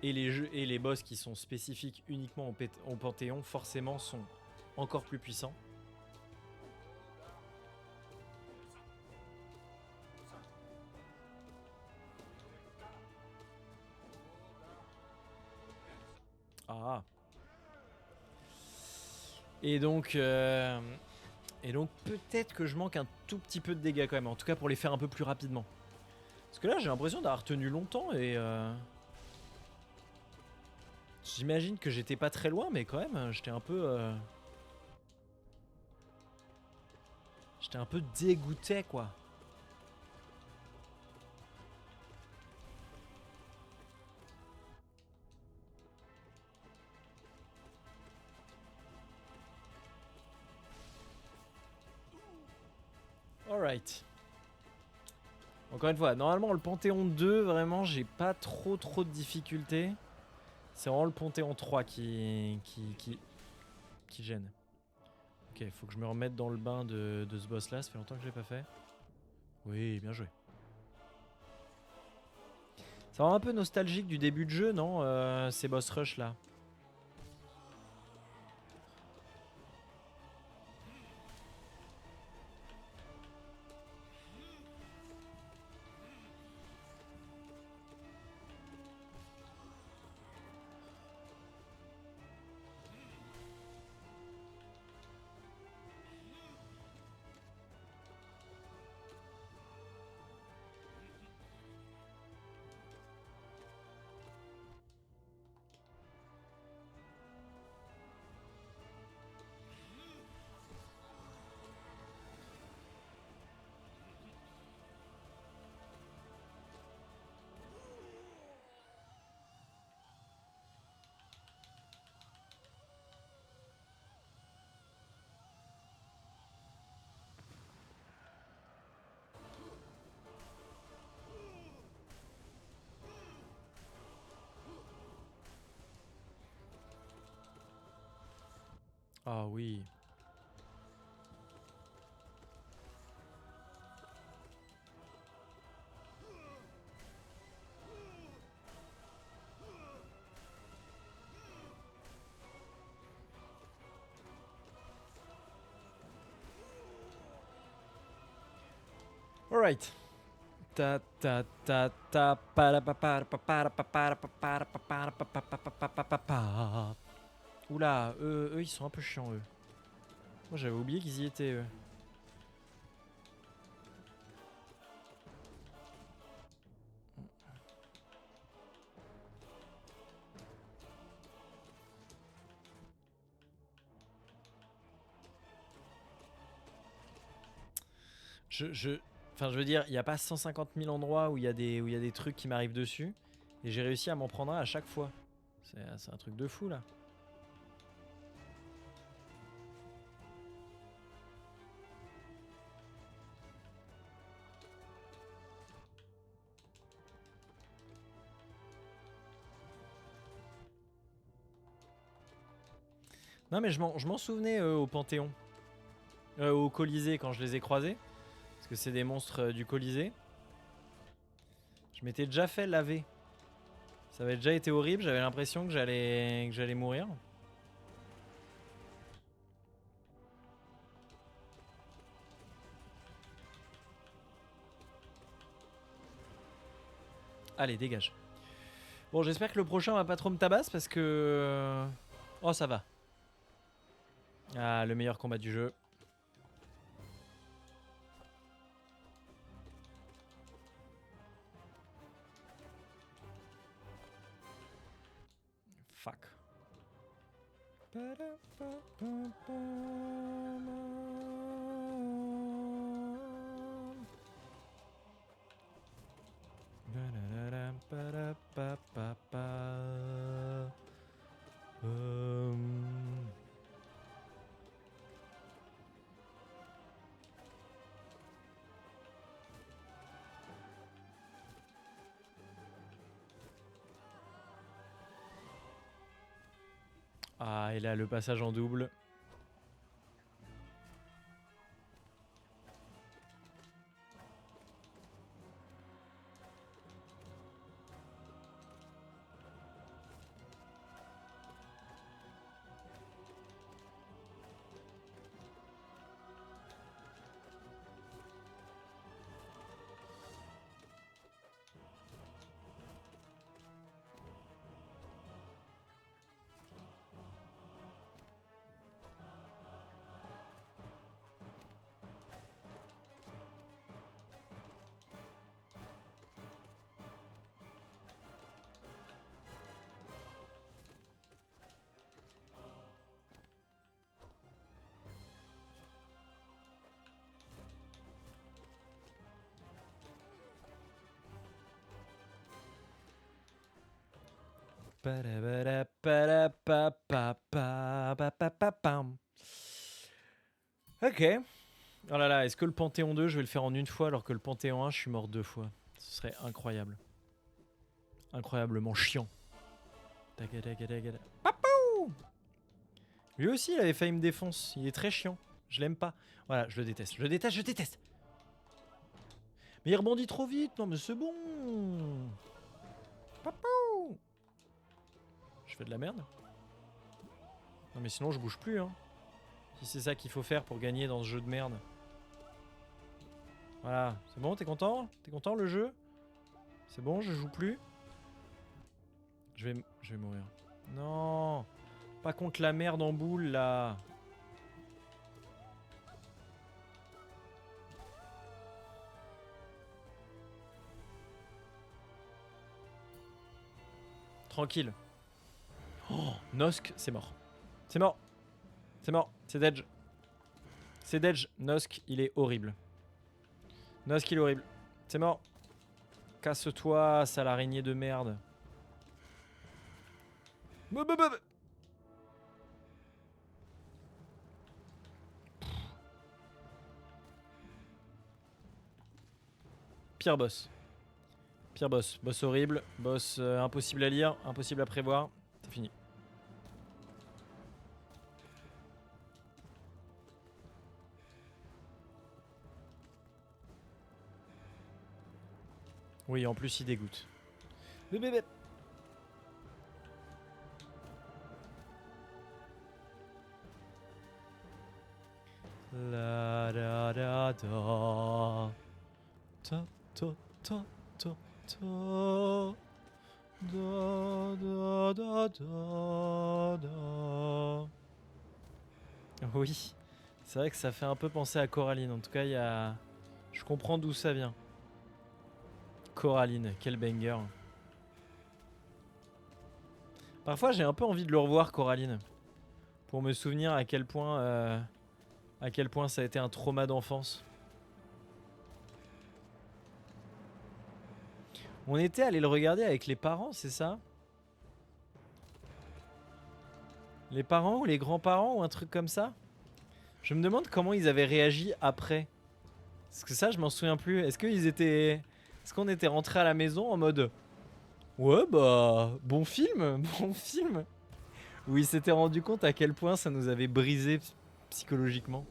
Et les boss qui sont spécifiques uniquement au Panthéon, forcément, sont encore plus puissants. Ah. Et donc peut-être que je manque un tout petit peu de dégâts quand même, en tout cas pour les faire un peu plus rapidement. Parce que là j'ai l'impression d'avoir tenu longtemps et j'imagine que j'étais pas très loin, mais quand même j'étais un peu dégoûté quoi. Alright. Encore une fois, normalement le Panthéon 2, vraiment j'ai pas trop de difficultés. C'est vraiment le Panthéon 3 qui gêne. Ok, faut que je me remette dans le bain de ce boss là, ça fait longtemps que je l'ai pas fait. Oui, bien joué. Ça rend un peu nostalgique du début de jeu, non ces boss rush là. Ah oui. Alright. Ta ta ta ta para pa para pa para pa para pa para pa para pa pa pa pa pa pa pa. Oula, eux ils sont un peu chiants eux. Moi j'avais oublié qu'ils y étaient eux. Enfin je veux dire, il n'y a pas 150 000 endroits où il y a des trucs qui m'arrivent dessus. Et j'ai réussi à m'en prendre un à chaque fois. C'est un truc de fou là. Non mais je m'en souvenais au Panthéon. Au Colisée quand je les ai croisés. Parce que c'est des monstres du Colisée. Je m'étais déjà fait laver. Ça avait déjà été horrible, j'avais l'impression que j'allais mourir. Allez, dégage. Bon, j'espère que le prochain va pas trop me tabasse parce que... Oh, ça va. Ah, le meilleur combat du jeu. Fuck. Ah, et là, le passage en double. Parapapapapapapapapam. Ok. Oh là là, est-ce que le Panthéon 2, je vais le faire en une fois alors que le Panthéon 1, je suis mort 2 fois. Ce serait incroyable. Incroyablement chiant. Tagadagadaga. Papou. Lui aussi, il avait failli me défoncer. Il est très chiant. Je l'aime pas. Voilà, je le déteste. Je le déteste, je déteste. Mais il rebondit trop vite. Non, mais c'est bon. Papou. Je fais de la merde. Non, mais sinon, je bouge plus, hein. Si c'est ça qu'il faut faire pour gagner dans ce jeu de merde. Voilà, c'est bon, t'es content? T'es content le jeu? C'est bon, je joue plus? Je vais mourir. Non, pas contre la merde en boule là. Tranquille. Oh, Nosk, c'est mort. C'est mort. C'est mort. C'est Dedge. C'est Dedge. Nosk, il est horrible. Nosk, il est horrible. C'est mort. Casse-toi, sale araignée de merde. Pire boss. Pire boss. Boss horrible. Boss impossible à lire. Impossible à prévoir. C'est fini. Oui, en plus, il dégoûte. La da da da. Ta ta ta ta ta. Da da da da da. Oui, c'est vrai que ça fait un peu penser à Coraline. En tout cas, il y a. Je comprends d'où ça vient. Coraline, quel banger. Parfois, j'ai un peu envie de le revoir, Coraline, pour me souvenir à quel point ça a été un trauma d'enfance. On était allé le regarder avec les parents, c'est ça? Les parents ou les grands-parents ou un truc comme ça? Je me demande comment ils avaient réagi après. Parce que ça, je m'en souviens plus. Est-ce qu'on était rentré à la maison en mode ouais, bah, bon film, bon film. Où ils s'étaient rendu compte à quel point ça nous avait brisé psychologiquement.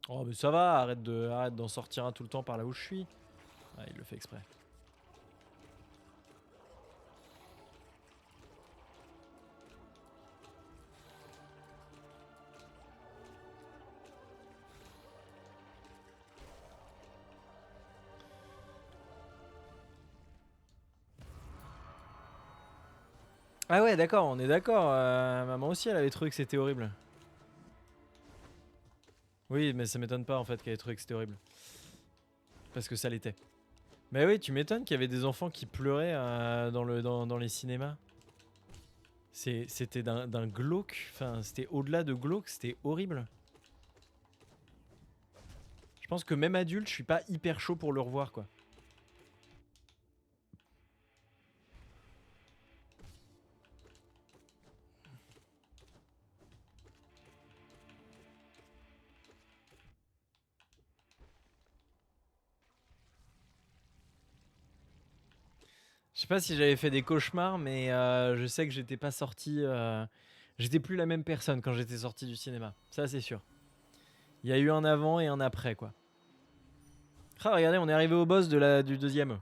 Oh, mais ça va, arrête d'en sortir un tout le temps par là où je suis. Ah, il le fait exprès. Ah ouais, d'accord, on est d'accord. Maman aussi, elle avait trouvé que c'était horrible. Oui, mais ça m'étonne pas en fait qu'elle ait trouvé que c'était horrible. Parce que ça l'était. Mais oui, tu m'étonnes qu'il y avait des enfants qui pleuraient dans les cinémas. C'était d'un glauque. Enfin, c'était au-delà de glauque, c'était horrible. Je pense que même adulte, je suis pas hyper chaud pour le revoir, quoi. Je sais pas si j'avais fait des cauchemars, mais je sais que j'étais pas sorti. J'étais plus la même personne quand j'étais sorti du cinéma. Ça, c'est sûr. Il y a eu un avant et un après, quoi. Ah, regardez, on est arrivé au boss du deuxième.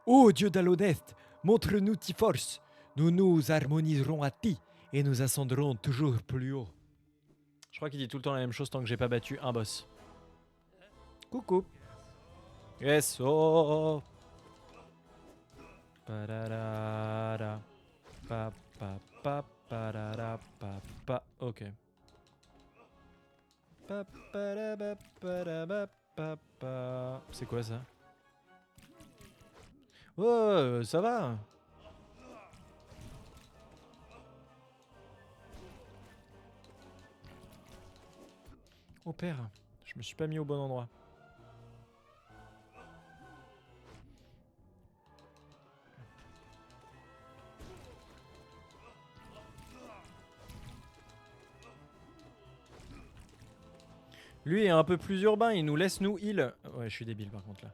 Ô Dieu d'Alonest, montre-nous tes forces. Nous nous harmoniserons à ti et nous ascendrons toujours plus haut. Je crois qu'il dit tout le temps la même chose tant que j'ai pas battu un boss. Coucou. Yes, oh. Pararara. Pa, pa, pa, parara, pa, pa. Ok. Pa, paraba, paraba, pa, pa. C'est quoi ça? Oh, ça va. Oh père, je me suis pas mis au bon endroit. Lui est un peu plus urbain, il nous laisse nous heal. Ouais, je suis débile par contre là.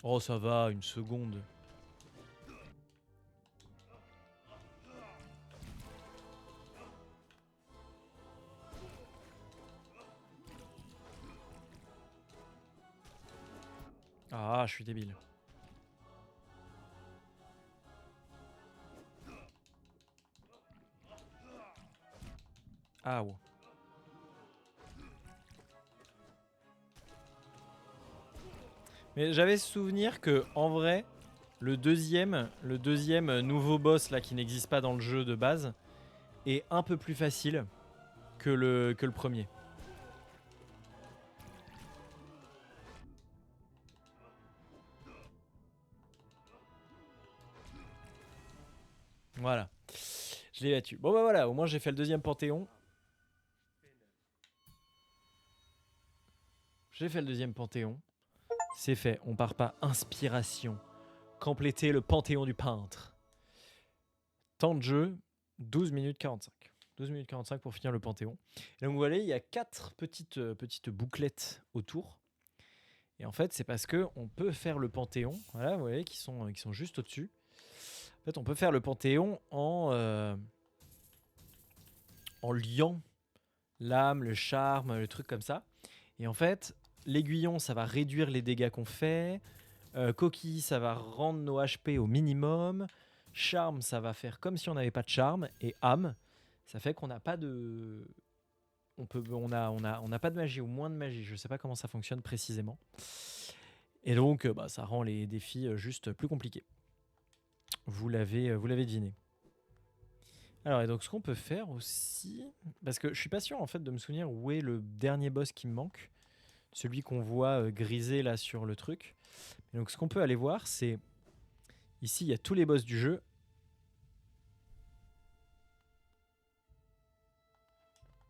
Oh ça va, une seconde. Ah, je suis débile. Ah ouais. Mais j'avais ce souvenir que, en vrai, le deuxième nouveau boss là qui n'existe pas dans le jeu de base est un peu plus facile que le premier. Voilà. Je l'ai battu. Bon bah voilà, au moins j'ai fait le deuxième Panthéon. J'ai fait le deuxième Panthéon. C'est fait, on part pas. Inspiration. Compléter le Panthéon du peintre. Temps de jeu, 12 minutes 45. 12 minutes 45 pour finir le Panthéon. Et donc vous voyez, il y a 4 petites bouclettes autour. Et en fait, c'est parce que on peut faire le Panthéon, voilà, vous voyez, qui sont juste au-dessus. En fait, on peut faire le Panthéon en liant l'âme, le charme, le truc comme ça. Et en fait, l'aiguillon, ça va réduire les dégâts qu'on fait. Coquille, ça va rendre nos HP au minimum. Charme, ça va faire comme si on n'avait pas de charme. Et âme, ça fait qu'on n'a pas de... On n'a pas de magie ou moins de magie. Je sais pas comment ça fonctionne précisément. Et donc, bah, ça rend les défis juste plus compliqués. Vous l'avez deviné. Alors, et donc, ce qu'on peut faire aussi... Parce que je suis pas sûr, en fait, de me souvenir où est le dernier boss qui me manque. Celui qu'on voit grisé, là, sur le truc. Et donc, ce qu'on peut aller voir, c'est... Ici, il y a tous les boss du jeu.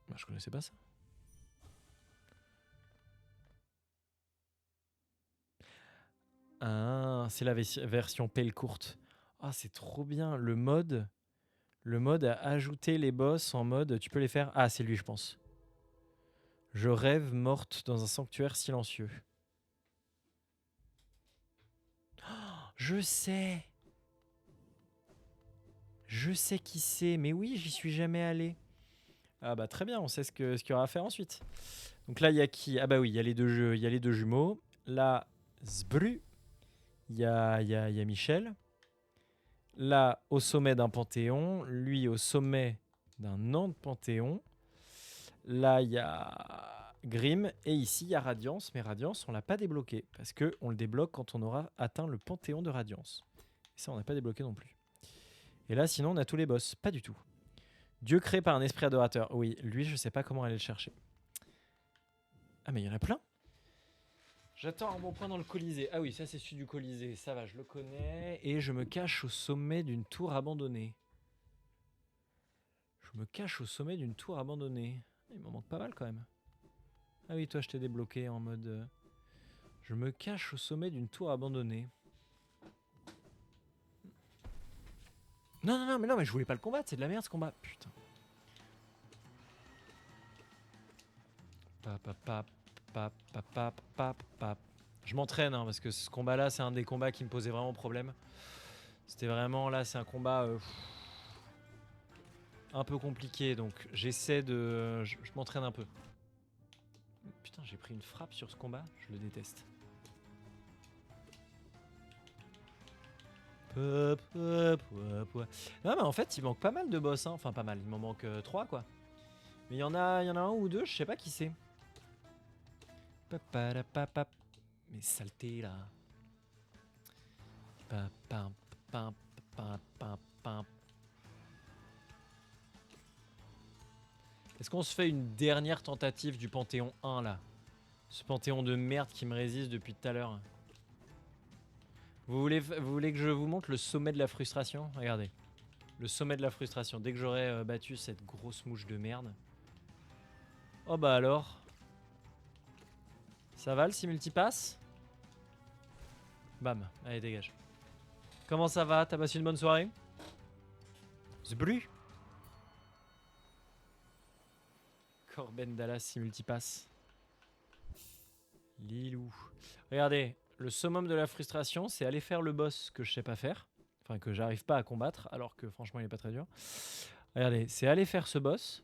Bah, je connaissais pas ça. Ah, c'est la version pelle courte. Ah, c'est trop bien. Le mode a ajouté les boss en mode... Tu peux les faire... Ah, c'est lui, je pense. Je rêve morte dans un sanctuaire silencieux. Je sais. Je sais qui c'est. Mais oui, j'y suis jamais allé. Ah bah très bien, on sait ce qu'il y aura à faire ensuite. Donc là, il y a qui? Ah bah oui, il y a les deux jeux, il y a les deux jumeaux. Là, Zbru. Il y a Michel. Là, au sommet d'un panthéon. Lui, au sommet d'un autre panthéon. Là, il y a Grim. Et ici, il y a Radiance. Mais Radiance, on l'a pas débloqué. Parce qu'on le débloque quand on aura atteint le panthéon de Radiance. Et ça, on n'a pas débloqué non plus. Et là, sinon, on a tous les boss. Pas du tout. Dieu créé par un esprit adorateur. Oui, lui, je sais pas comment aller le chercher. Ah, mais il y en a plein. J'attends un bon point dans le Colisée. Ah oui, ça, c'est celui du Colisée. Ça va, je le connais. Et je me cache au sommet d'une tour abandonnée. Je me cache au sommet d'une tour abandonnée. Il m'en manque pas mal quand même. Ah oui, toi, je t'ai débloqué en mode... Je me cache au sommet d'une tour abandonnée. Non, mais je voulais pas le combattre. C'est de la merde, ce combat. Putain. Je m'entraîne parce que ce combat là c'est un des combats qui me posait vraiment problème. C'était vraiment là, c'est un combat un peu compliqué, donc j'essaie de... Je m'entraîne un peu. Putain, j'ai pris une frappe sur ce combat, je le déteste. Non mais en fait il manque pas mal de boss, hein. Enfin pas mal, il m'en manque 3 quoi. Mais il y en a un ou deux, je sais pas qui c'est. Mais saleté là. Est-ce qu'on se fait une dernière tentative du Panthéon 1 là? Ce Panthéon de merde qui me résiste depuis tout à l'heure. Vous voulez que je vous montre le sommet de la frustration? Regardez. Le sommet de la frustration. Dès que j'aurai battu cette grosse mouche de merde. Oh bah alors. Ça va le simultipass? Bam, allez dégage. Comment ça va? T'as passé une bonne soirée? Zbru. Corben Dallas simultipass. Lilou. Regardez, le summum de la frustration, c'est aller faire le boss que je sais pas faire. Enfin, que j'arrive pas à combattre, alors que franchement, il est pas très dur. Regardez, c'est aller faire ce boss.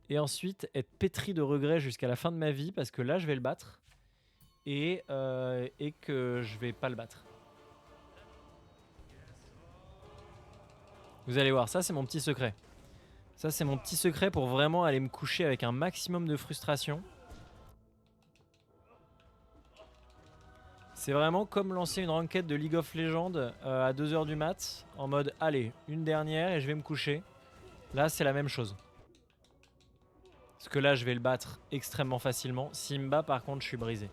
Et ensuite, être pétri de regrets jusqu'à la fin de ma vie, parce que là, je vais le battre. Et que je vais pas le battre. Vous allez voir, ça, c'est mon petit secret. Ça, c'est mon petit secret pour vraiment aller me coucher avec un maximum de frustration. C'est vraiment comme lancer une ranked de League of Legends à 2h du mat, en mode allez, une dernière et je vais me coucher. Là, c'est la même chose. Parce que là, je vais le battre extrêmement facilement. S'il me bat, par contre, je suis brisé.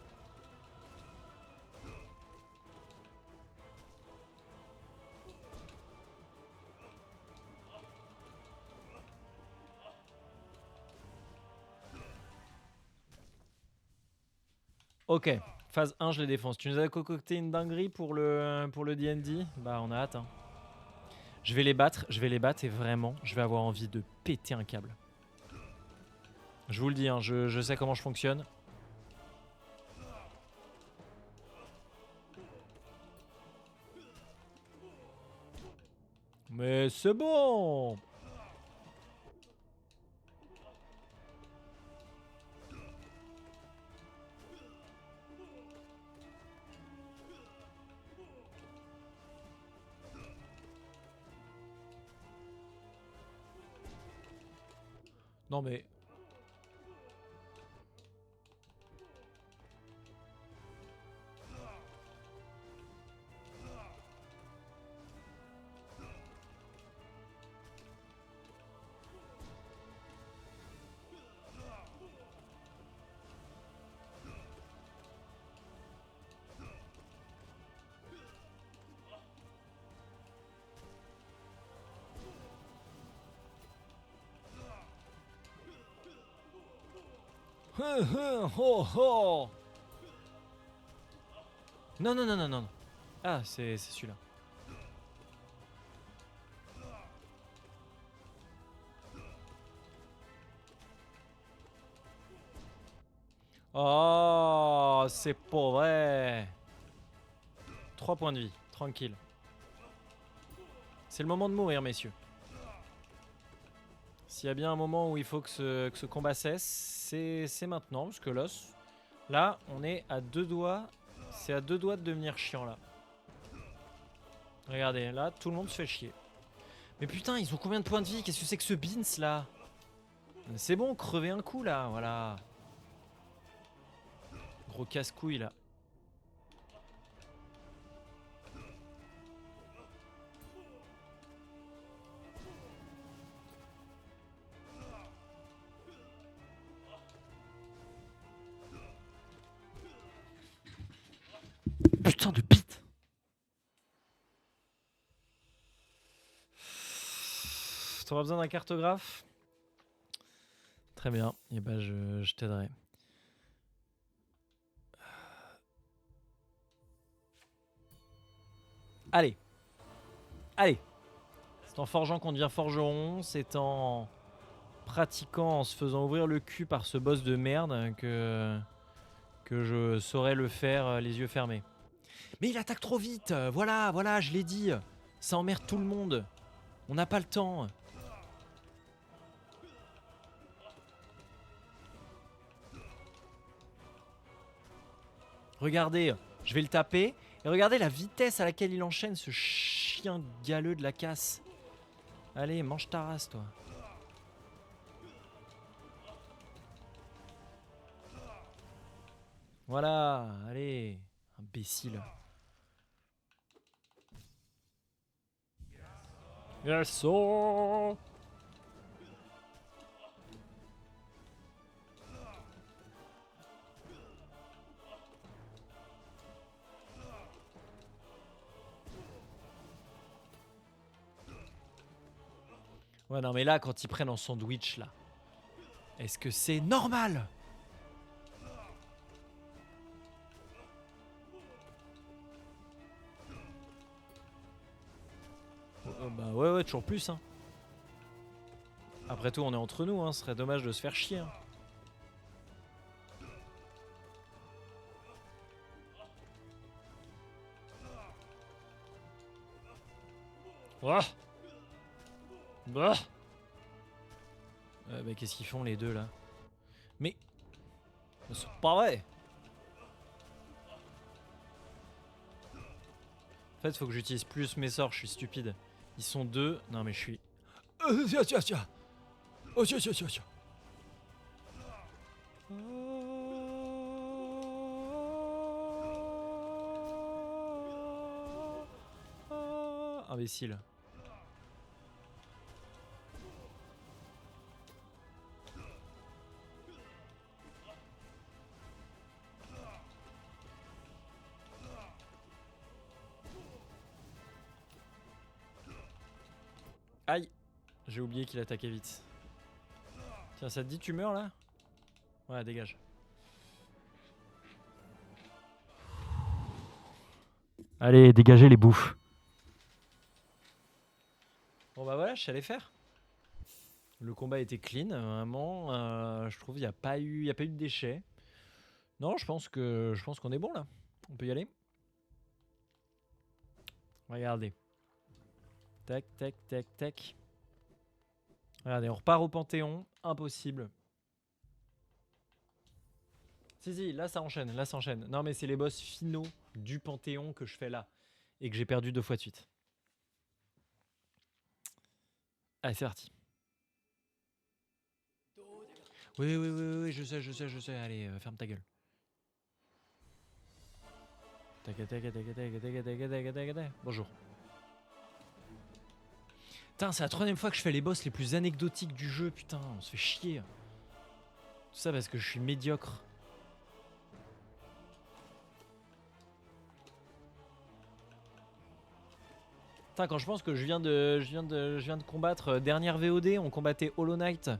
Ok, phase 1, je les défonce. Tu nous as concocté une dinguerie pour le D&D? Bah, on a hâte. Hein. Je vais les battre et vraiment, je vais avoir envie de péter un câble. Je vous le dis, hein, je sais comment je fonctionne. Mais c'est bon! Non mais... Oh, oh. Non, non, non, non, non. Ah, c'est celui-là. Oh, c'est pas vrai. 3 points de vie, tranquille. C'est le moment de mourir, messieurs. S'il y a bien un moment où il faut que ce combat cesse, c'est maintenant. Parce que là, on est à 2 doigts. C'est à 2 doigts de devenir chiant, là. Regardez, là, tout le monde se fait chier. Mais putain, ils ont combien de points de vie? Qu'est-ce que c'est que ce Beans, là? C'est bon, crevez un coup, là, voilà. Gros casse-couille, là. Putain de bite. T'auras besoin d'un cartographe? Très bien, et ben je t'aiderai. Allez. Allez. C'est en forgeant qu'on devient forgeron, c'est en pratiquant, en se faisant ouvrir le cul par ce boss de merde que je saurais le faire les yeux fermés. Mais il attaque trop vite, voilà, je l'ai dit. Ça emmerde tout le monde. On n'a pas le temps. Regardez, je vais le taper. Et regardez la vitesse à laquelle il enchaîne, ce chien galeux de la casse. Allez, mange ta race, toi. Voilà, allez, imbécile. Yes, sir. Ouais, non, mais là, quand ils prennent en sandwich, là, est-ce que c'est normal? Bah ouais, toujours plus, hein. Après tout, on est entre nous, hein. Ce serait dommage de se faire chier, hein. Ouah. Bah. Mais qu'est-ce qu'ils font les deux là? Mais c'est pas vrai. En fait, faut que j'utilise plus mes sorts. Je suis stupide. Ils sont deux. Non mais je suis. Tiens, tiens, tiens. Oh, tiens, tiens, tiens, tiens. Imbécile. Aïe. J'ai oublié qu'il attaquait vite. Tiens, ça te dit tu meurs là? Ouais, dégage. Allez, dégagez les bouffes. Bon bah voilà, je savais faire. Le combat était clean, vraiment. Je trouve il n'y a pas eu de déchets. Non, je pense qu'on est bon là. On peut y aller. Regardez. Tac, tac, tac, tac. Regardez, on repart au Panthéon. Impossible. Si, là ça enchaîne, là ça enchaîne. Non mais c'est les boss finaux du Panthéon que je fais là. Et que j'ai perdu 2 fois de suite. Allez, c'est parti. Oui, je sais. Allez, ferme ta gueule. Bonjour. Putain, c'est la 3ème fois que je fais les boss les plus anecdotiques du jeu, putain, on se fait chier. Tout ça parce que je suis médiocre. Putain, quand je pense que je viens de combattre dernière VOD, on combattait Hollow Knight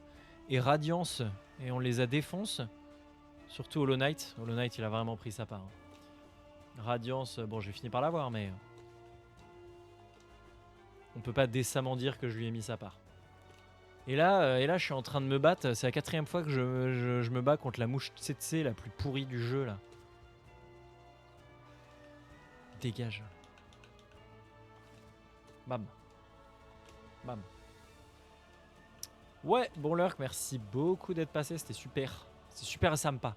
et Radiance et on les a défonce. Surtout Hollow Knight. Hollow Knight, il a vraiment pris sa part. Radiance, bon, j'ai fini par l'avoir, mais on peut pas décemment dire que je lui ai mis sa part. Et là, je suis en train de me battre. C'est la 4ème fois que je me bats contre la mouche tsetse la plus pourrie du jeu là. Dégage. Bam. Bam. Ouais, bon Lurk, merci beaucoup d'être passé, c'était super. C'était super sympa.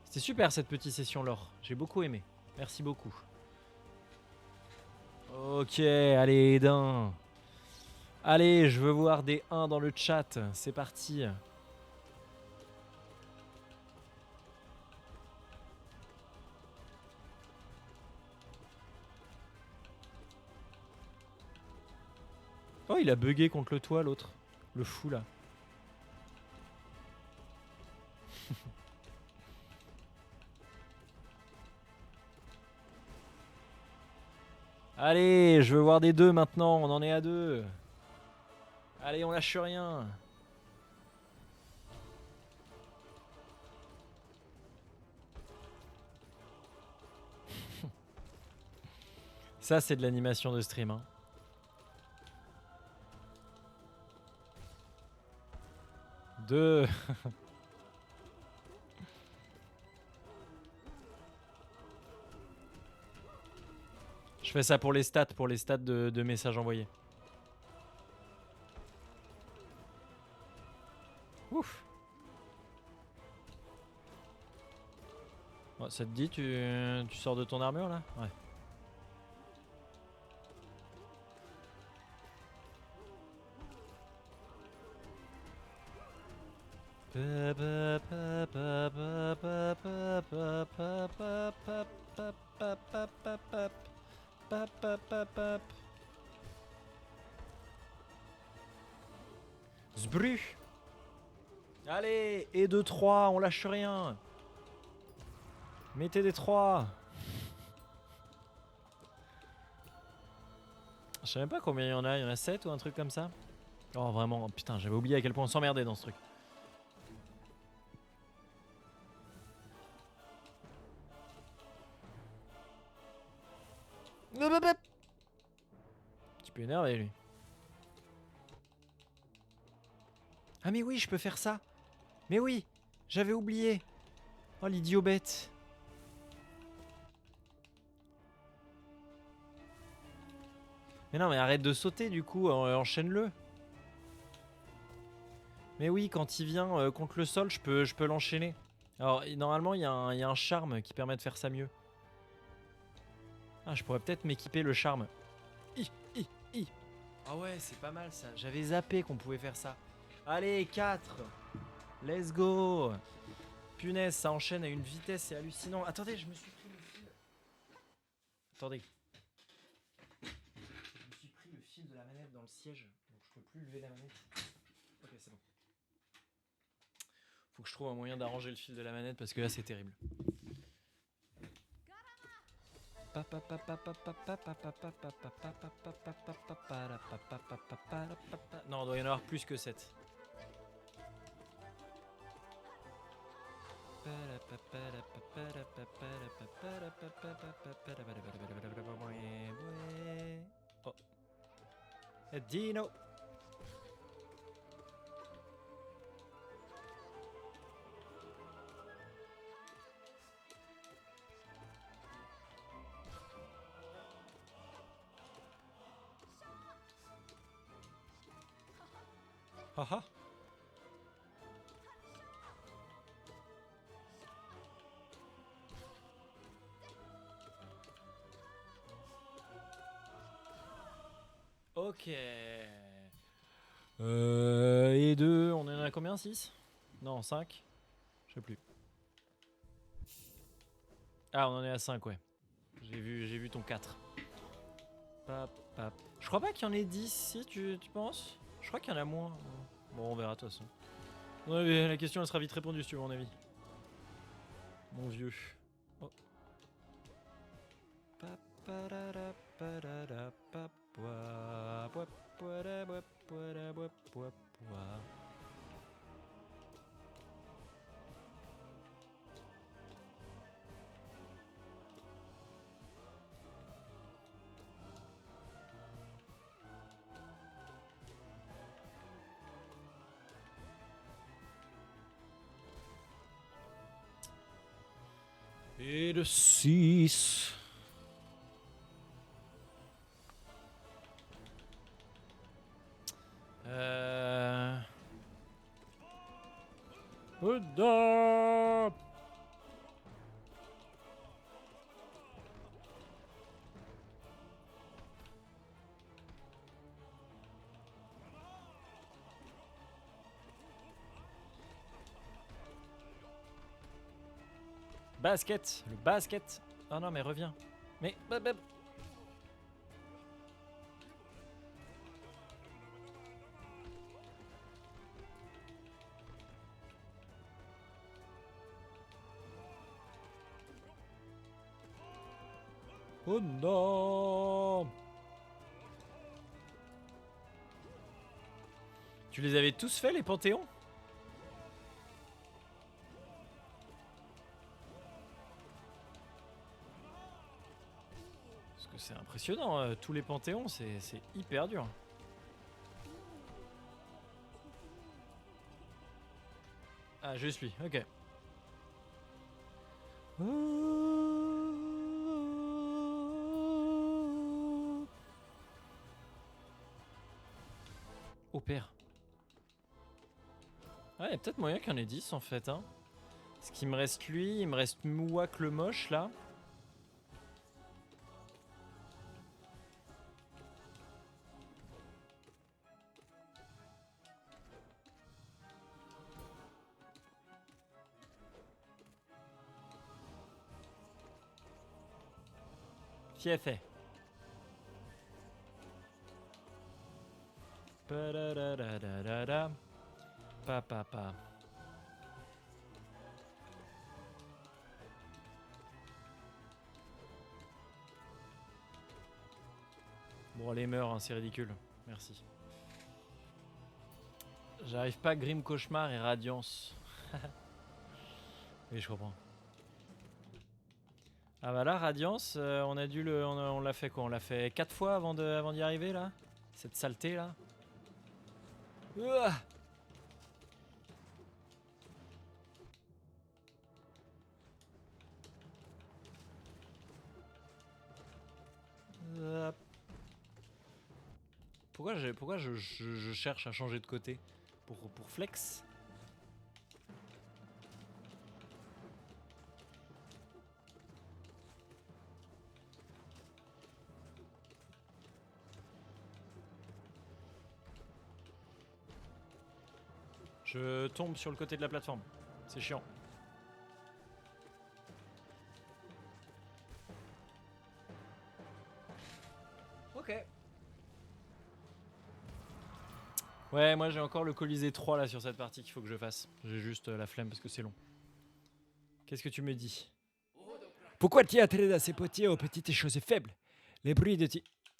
C'était super cette petite session lore. J'ai beaucoup aimé. Merci beaucoup. Ok, allez, d'un. Allez, je veux voir des 1 dans le chat. C'est parti. Oh, il a bugué contre le toit, l'autre. Le fou, là. Allez, je veux voir des 2 maintenant. On en est à 2. Allez, on lâche rien. Ça, c'est de l'animation de stream, hein. Deux. Je fais ça pour les stats de messages envoyés. Ouf. Bon, ça te dit, tu sors de ton armure là? Ouais. Zbru. Allez, et 2-3, on lâche rien. Mettez des 3. Je sais même pas combien il y en a 7 ou un truc comme ça. Oh vraiment, putain, j'avais oublié à quel point on s'emmerdait dans ce truc. Un petit peu énervé lui. Ah mais oui, je peux faire ça. Mais oui, j'avais oublié. Oh l'idiot bête. Mais non mais arrête de sauter du coup, enchaîne-le. Mais oui, quand il vient contre le sol, je peux l'enchaîner. Alors normalement il y a un charme qui permet de faire ça mieux. Ah je pourrais peut-être m'équiper le charme. Hi. Ah ouais c'est pas mal ça, j'avais zappé qu'on pouvait faire ça. Allez 4. Let's go. Punaise, ça enchaîne à une vitesse, c'est hallucinant. Attendez, je me suis pris le fil. Attendez. Je me suis pris le fil de la manette dans le siège, donc je peux plus lever la manette. Ok, c'est bon. Faut que je trouve un moyen d'arranger le fil de la manette parce que là c'est terrible. Non, il doit y en avoir plus que 7. Oh. Dino. Haha. Ok. Et 2, on en a combien? 6? Non, 5? Je sais plus. Ah, on en est à 5, ouais. J'ai vu ton 4. Je crois pas qu'il y en ait 10, si tu penses? Je crois qu'il y en a moins. Bon, on verra de toute façon. Ouais, la question elle sera vite répondue si tu veux mon avis. Mon vieux. Oh. Et le 6. Stop. Basket, le basket. Oh non mais reviens. Mais oh non. Tu les avais tous fait les panthéons? Parce que c'est impressionnant, tous les panthéons, c'est hyper dur. Ah, juste lui, ok. Au père. Ah, il y a peut-être moyen qu'il y en ait 10 en fait, hein. Parce qu'il me reste lui, il me reste Mouak le moche là. Qui a fait? Pa-da-da-da-da-da-da. Pa. Bon, allez, meurs, hein, c'est ridicule. Merci. J'arrive pas, Grim Cauchemar et Radiance. Oui, je comprends. Ah bah là, Radiance, on a dû le... On l'a fait quoi? On l'a fait 4 fois avant d'y arriver là? Cette saleté là? Ouah. Hop. Pourquoi je cherche à changer de côté? Pour flex? Je tombe sur le côté de la plateforme. C'est chiant. Ok. Ouais, moi j'ai encore le Colisée 3 là sur cette partie qu'il faut que je fasse. J'ai juste la flemme parce que c'est long. Qu'est-ce que tu me dis? Pourquoi t'y attrais à ces potiers aux petites choses faibles? Les bruits de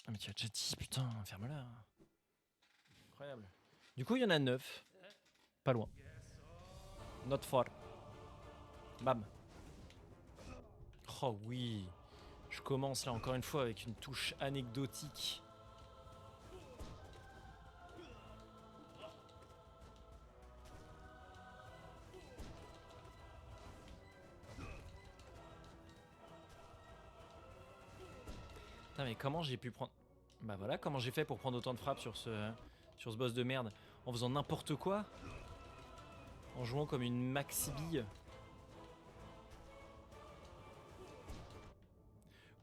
Ah mais tu as déjà dit, putain, ferme-la. Incroyable. Du coup, il y en a 9. Pas loin. Not far. Bam. Oh oui. Je commence là encore une fois avec une touche anecdotique. Putain mais comment j'ai pu prendre... Bah voilà, comment j'ai fait pour prendre autant de frappes sur ce boss de merde. En faisant n'importe quoi. En jouant comme une maxi-bille.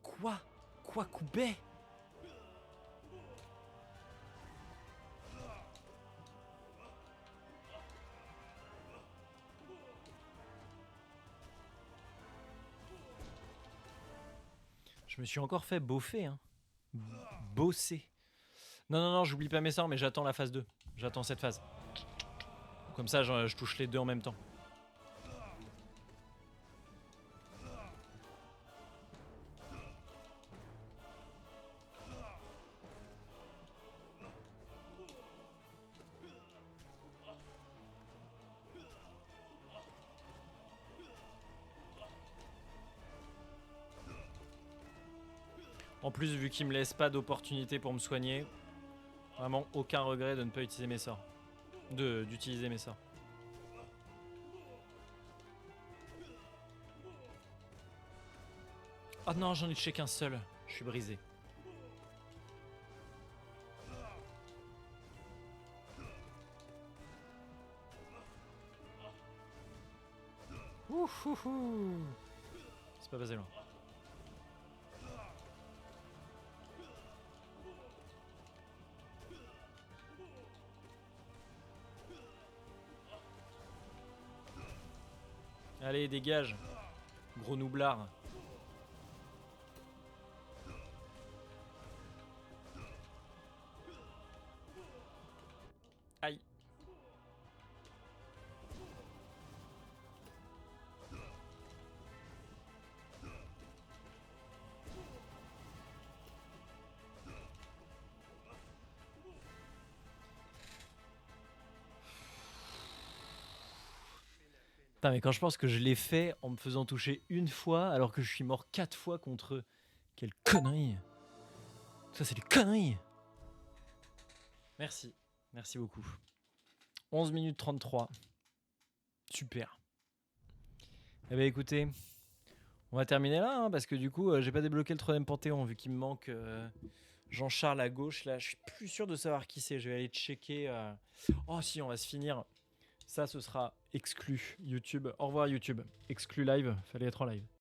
Quoi couper? Je me suis encore fait boffer, hein. Bosser. Non, j'oublie pas mes sorts, mais j'attends la phase 2. J'attends cette phase. Comme ça, je touche les deux en même temps. En plus, vu qu'il me laisse pas d'opportunité pour me soigner, vraiment aucun regret de ne pas utiliser mes sorts. D'utiliser mes sorts. Oh non, j'en ai touché qu'un seul. Je suis brisé. Ouhouhou. C'est pas passé loin. Allez, dégage. Gros noublard. Aïe. Putain, mais quand je pense que je l'ai fait en me faisant toucher une fois alors que je suis mort 4 fois contre eux. Quelle connerie. Ça, c'est des conneries. Merci. Merci beaucoup. 11 minutes 33. Super. Eh bien, écoutez, on va terminer là, hein, parce que du coup, j'ai pas débloqué le troisième Panthéon, vu qu'il me manque Jean-Charles à gauche. Là, je suis plus sûr de savoir qui c'est. Je vais aller checker. Oh, si, on va se finir. Ça, ce sera exclu YouTube. Au revoir, YouTube. Exclu live. Fallait être en live.